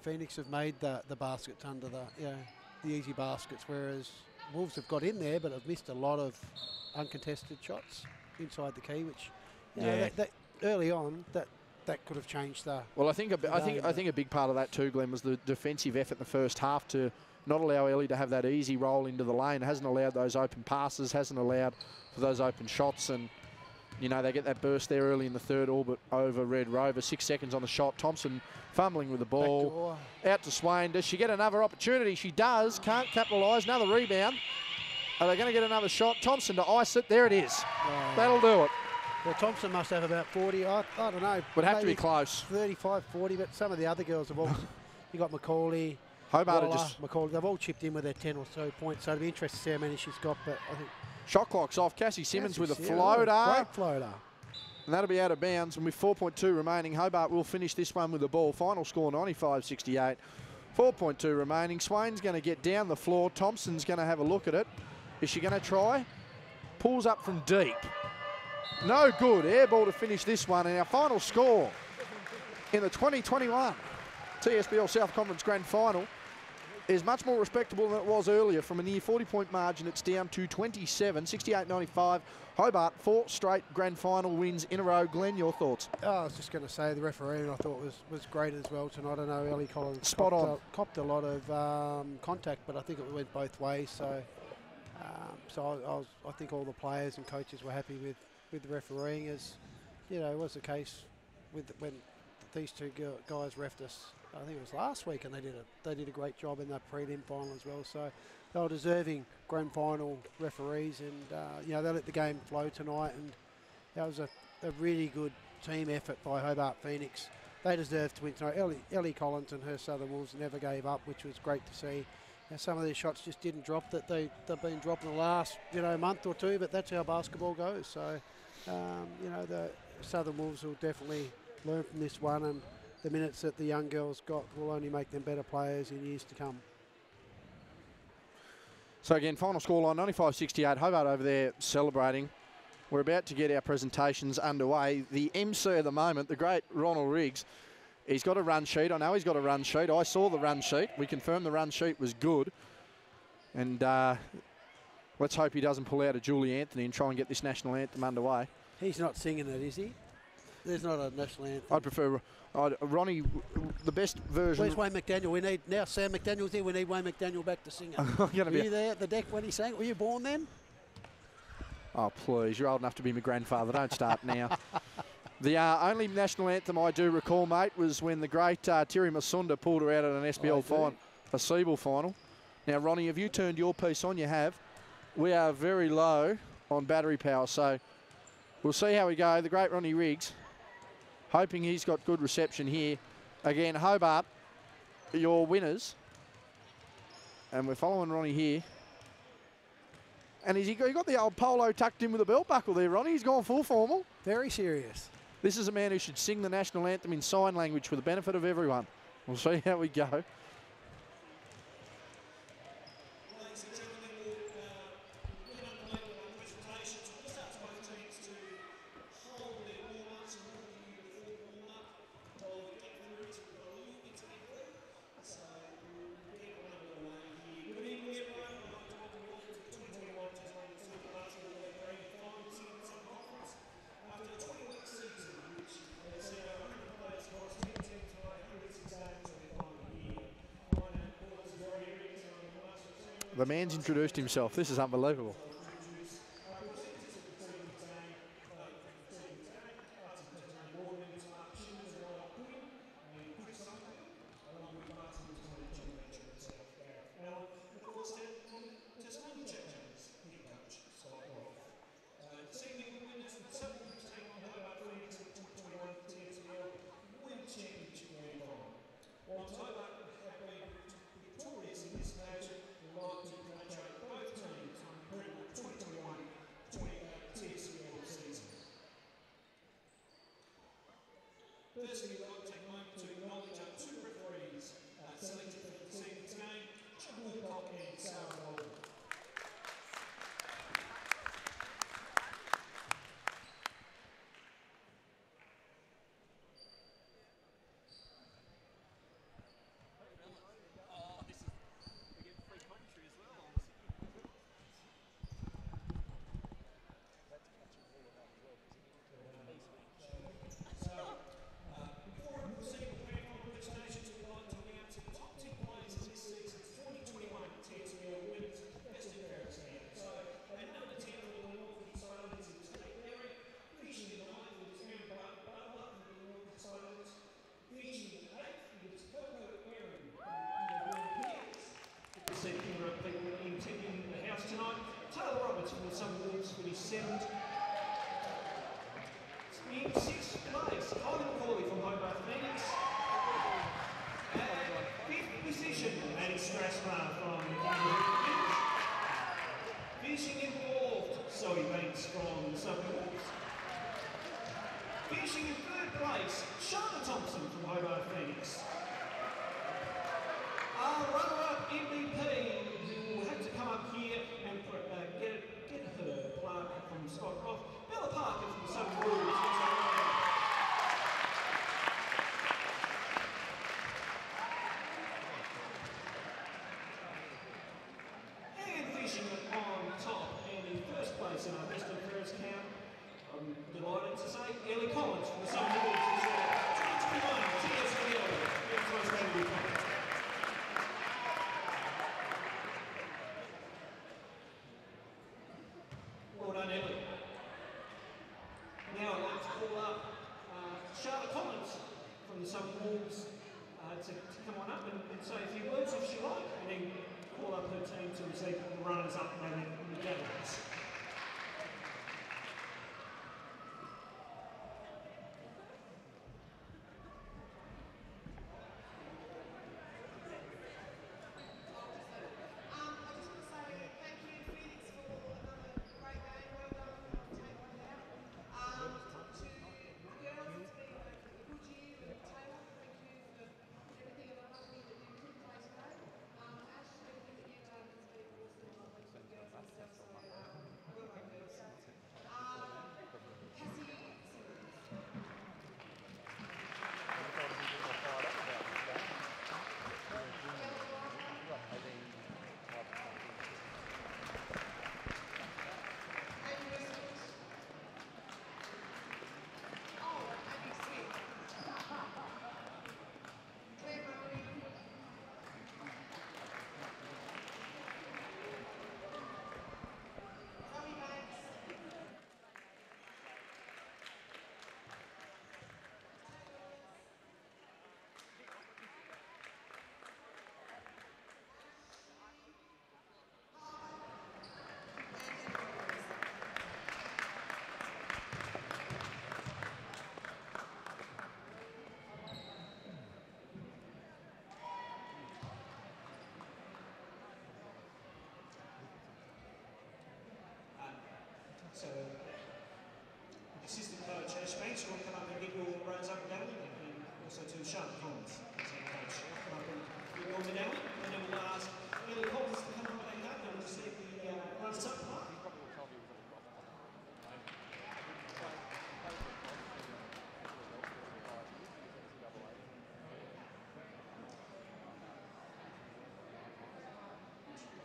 Speaker 1: Phoenix have made the baskets under the easy baskets, whereas Wolves have got in there but have missed a lot of uncontested shots inside the key, which that early on that could have changed the...
Speaker 2: Well, I think a big part of that too, Glenn, was the defensive effort in the first half to not allow Ellie to have that easy roll into the lane. It hasn't allowed those open passes, hasn't allowed for those open shots, and You know, they get that burst there early in the third, all but over Red Rover. 6 seconds on the shot. Thompson fumbling with the ball. Out to Swain. Does she get another opportunity? She does. Can't capitalise. Another rebound. Are they going to get another shot? Thompson to ice it. There it is. That'll do it.
Speaker 1: Well, Thompson must have about 40. I don't know.
Speaker 2: Would have to be close.
Speaker 1: 35, 40, but some of the other girls have all... You got Macaulay,
Speaker 2: Hobart
Speaker 1: Waller,
Speaker 2: just...
Speaker 1: Macaulay. They've all chipped in with their 10 or so points, so it'll be interesting to see how many she's got, but I think...
Speaker 2: Shot clock's off. Cassie Simmons with a
Speaker 1: Cassie
Speaker 2: floater.
Speaker 1: Great floater.
Speaker 2: And that'll be out of bounds. And with 4.2 remaining, Hobart will finish this one with the ball. Final score 95-68. 4.2 remaining. Swain's going to get down the floor. Thompson's going to have a look at it. Is she going to try? Pulls up from deep. No good. Air ball to finish this one. And our final score in the 2021 TSBL South Conference Grand Final is much more respectable than it was earlier. From a near 40-point margin, it's down to 27, 68-95. Hobart, 4 straight Grand Final wins in a row. Glenn, your thoughts?
Speaker 1: I was just going to say the refereeing I thought was great as well tonight. I know Ellie Collins copped a lot of contact, but I think it went both ways. So, I think all the players and coaches were happy with the refereeing, as you know, was the case with when these two guys refed us. I think it was last week, and they did a great job in that prelim final as well. So they were deserving grand final referees, and you know, they let the game flow tonight, and that was a really good team effort by Hobart Phoenix. They deserved to win tonight. Ellie Collins and her Southern Wolves never gave up, which was great to see. Now, some of their shots just didn't drop that they've been dropping the last month or two, but that's how basketball goes. So you know, the Southern Wolves will definitely learn from this one, and the minutes that the young girls got will only make them better players in years to come.
Speaker 2: So again, final scoreline 95-68. Hobart over there celebrating. We're about to get our presentations underway. The MC at the moment, the great Ronald Riggs, he's got a run sheet. I know he's got a run sheet. I saw the run sheet. We confirmed the run sheet was good. And let's hope he doesn't pull out a Julie Anthony and try and get this national anthem underway.
Speaker 1: He's not singing it, is he? There's not a national anthem.
Speaker 2: I'd prefer Ronnie, the best version.
Speaker 1: Where's Wayne McDaniel? We need, now Sam McDaniel's here, we need Wayne McDaniel back to sing it. Were you there at the deck when he sang it? Were you born then?
Speaker 2: Oh, please, you're old enough to be my grandfather. Don't start now. The only national anthem I do recall, mate, was when the great Terry Masunda pulled her out at an SBL final, a Siebel final. Now, Ronnie, have you turned your piece on? You have. We are very low on battery power, so we'll see how we go. The great Ronnie Riggs, hoping he's got good reception here. Again, Hobart, your winners. And we're following Ronnie here. And he got the old polo tucked in with a belt buckle there, Ronnie. He's gone full formal.
Speaker 1: Very serious.
Speaker 2: This is a man who should sing the national anthem in sign language for the benefit of everyone. We'll see how we go. The man's introduced himself. This is unbelievable.
Speaker 3: finishing in third place, Charlotte Thompson from Hobart Phoenix. Our runner-up MVP, who will have to come up here and get her plaque from Scott Roth, Bella Parker from the Southern Wolves. And finishing on top and in first place in our best and fairest count, I'm delighted to say, Ellie Collins from the Southern Wolves. 2021 TSBL. Well done, Ellie. Now I'd like to call up Charlotte Collins from the Southern Wolves to come on up and say a few words if she like, and then call up her team to receive the runners-up and the medals. So, assistant coach Ash Banks, you want to come up and get your runners up medallion, and also to Charlotte Collins, assistant coach, come up and get your medallion, and then we'll ask Ellie Collins to come up and up and receive the runners up plaque.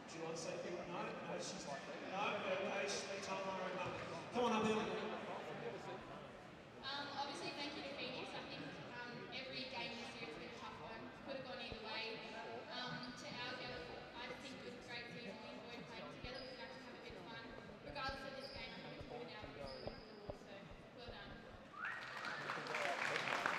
Speaker 3: Do you want to say a few? No, she's like that. No, they told her enough. Come on up, Ellie.
Speaker 4: Obviously, thank you to Phoenix. I think every game this year has been a tough one. Could have gone either way. To our girls, I think it was a great season. We enjoyed playing together. We could actually have a bit of fun. Regardless of this game, I think it's a win out of the win for the Wolves. So, well done.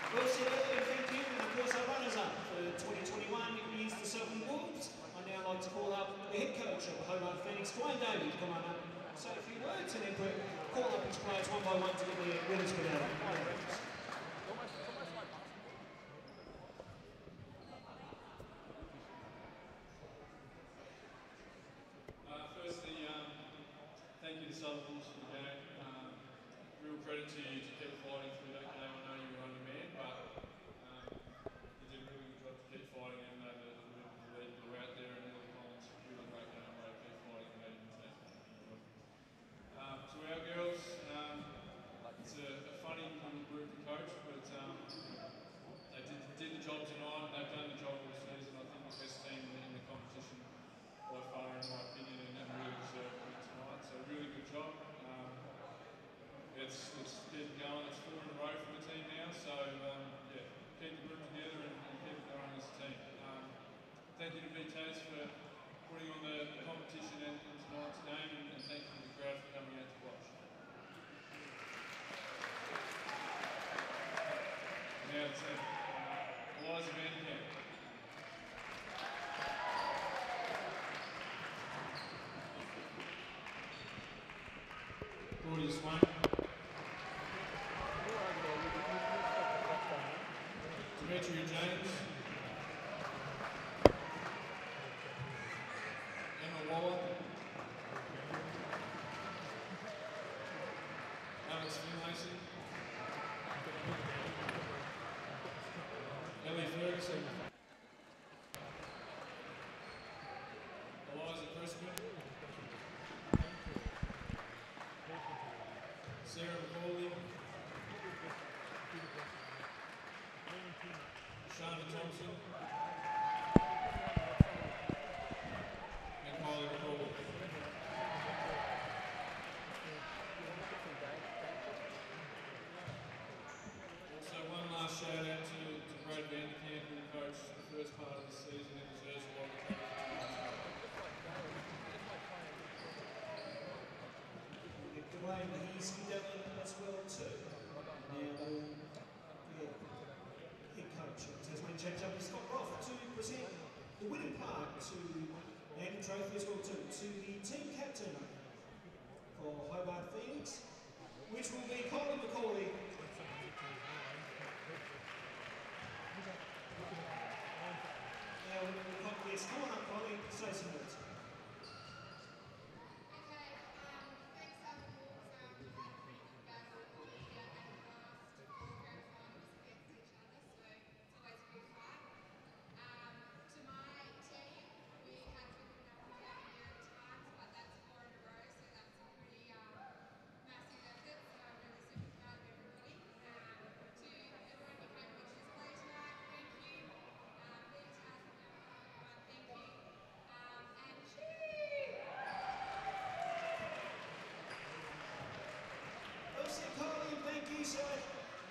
Speaker 3: Well said, Ellie, and thank you. And of course, our runners-up for 2021 is the Southern Wolves. I'd now like to call up the head coach of Hobart Phoenix, Dwayne Davey, to come on up and say a few words, and then call up his players one by one to get their winners medallion.
Speaker 5: Firstly, thank you to Southern Wolves for the game. Real credit to you to keep fighting through that game. I know you were undermanned, but you did a really good job to keep fighting, and the lead blew out there, and Ellie Collins, really great game way to keep fighting and leading the team. To our girls, it's a funny little group to coach, but they did the job tonight. They've done the job all season. I think the best team in the competition by far, in my opinion, and really deserved to win tonight. So really good job. Let's keep going. It's 4 in a row for the team now. So yeah, keep the group together and keep it going as a team. Thank you to BTAs for putting on the competition and tonight's game, and thank you to the crowd for coming out to watch. Now it's Eliza Van Camp. Claudia Swain. Demetria James. Emma Waller. Alex Finlayson. Thompson. And Kylie McCall. Also, one last shout out to Brad Vanderkamp, who coached the first part of the season and deserves a lot of credit.
Speaker 6: Dwayne, he's down as well too. Now, head coach of Tasmanian Change-Up is Scott Roth to present the winning part to and the trophy as well too to the team captain for Hobart Phoenix, which will be Colin McCauley. Now, yes, come on up, Colin, say some words.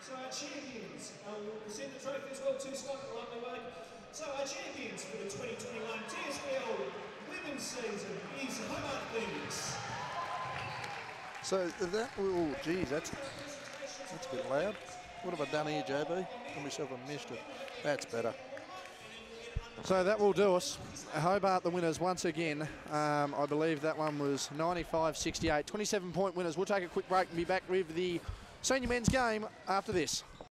Speaker 6: So our champions, we'll send the trophy as well to Scott along the way. So our champions for the 2021 TSBL women's season is Hobart Phoenix.
Speaker 2: So that will, geez, that's a bit loud. What have I done here, JB? Got myself a mischief. That's better. So that will do us. Hobart the winners once again. I believe that one was 95-68, 27-point winners. We'll take a quick break and be back with the senior men's game after this.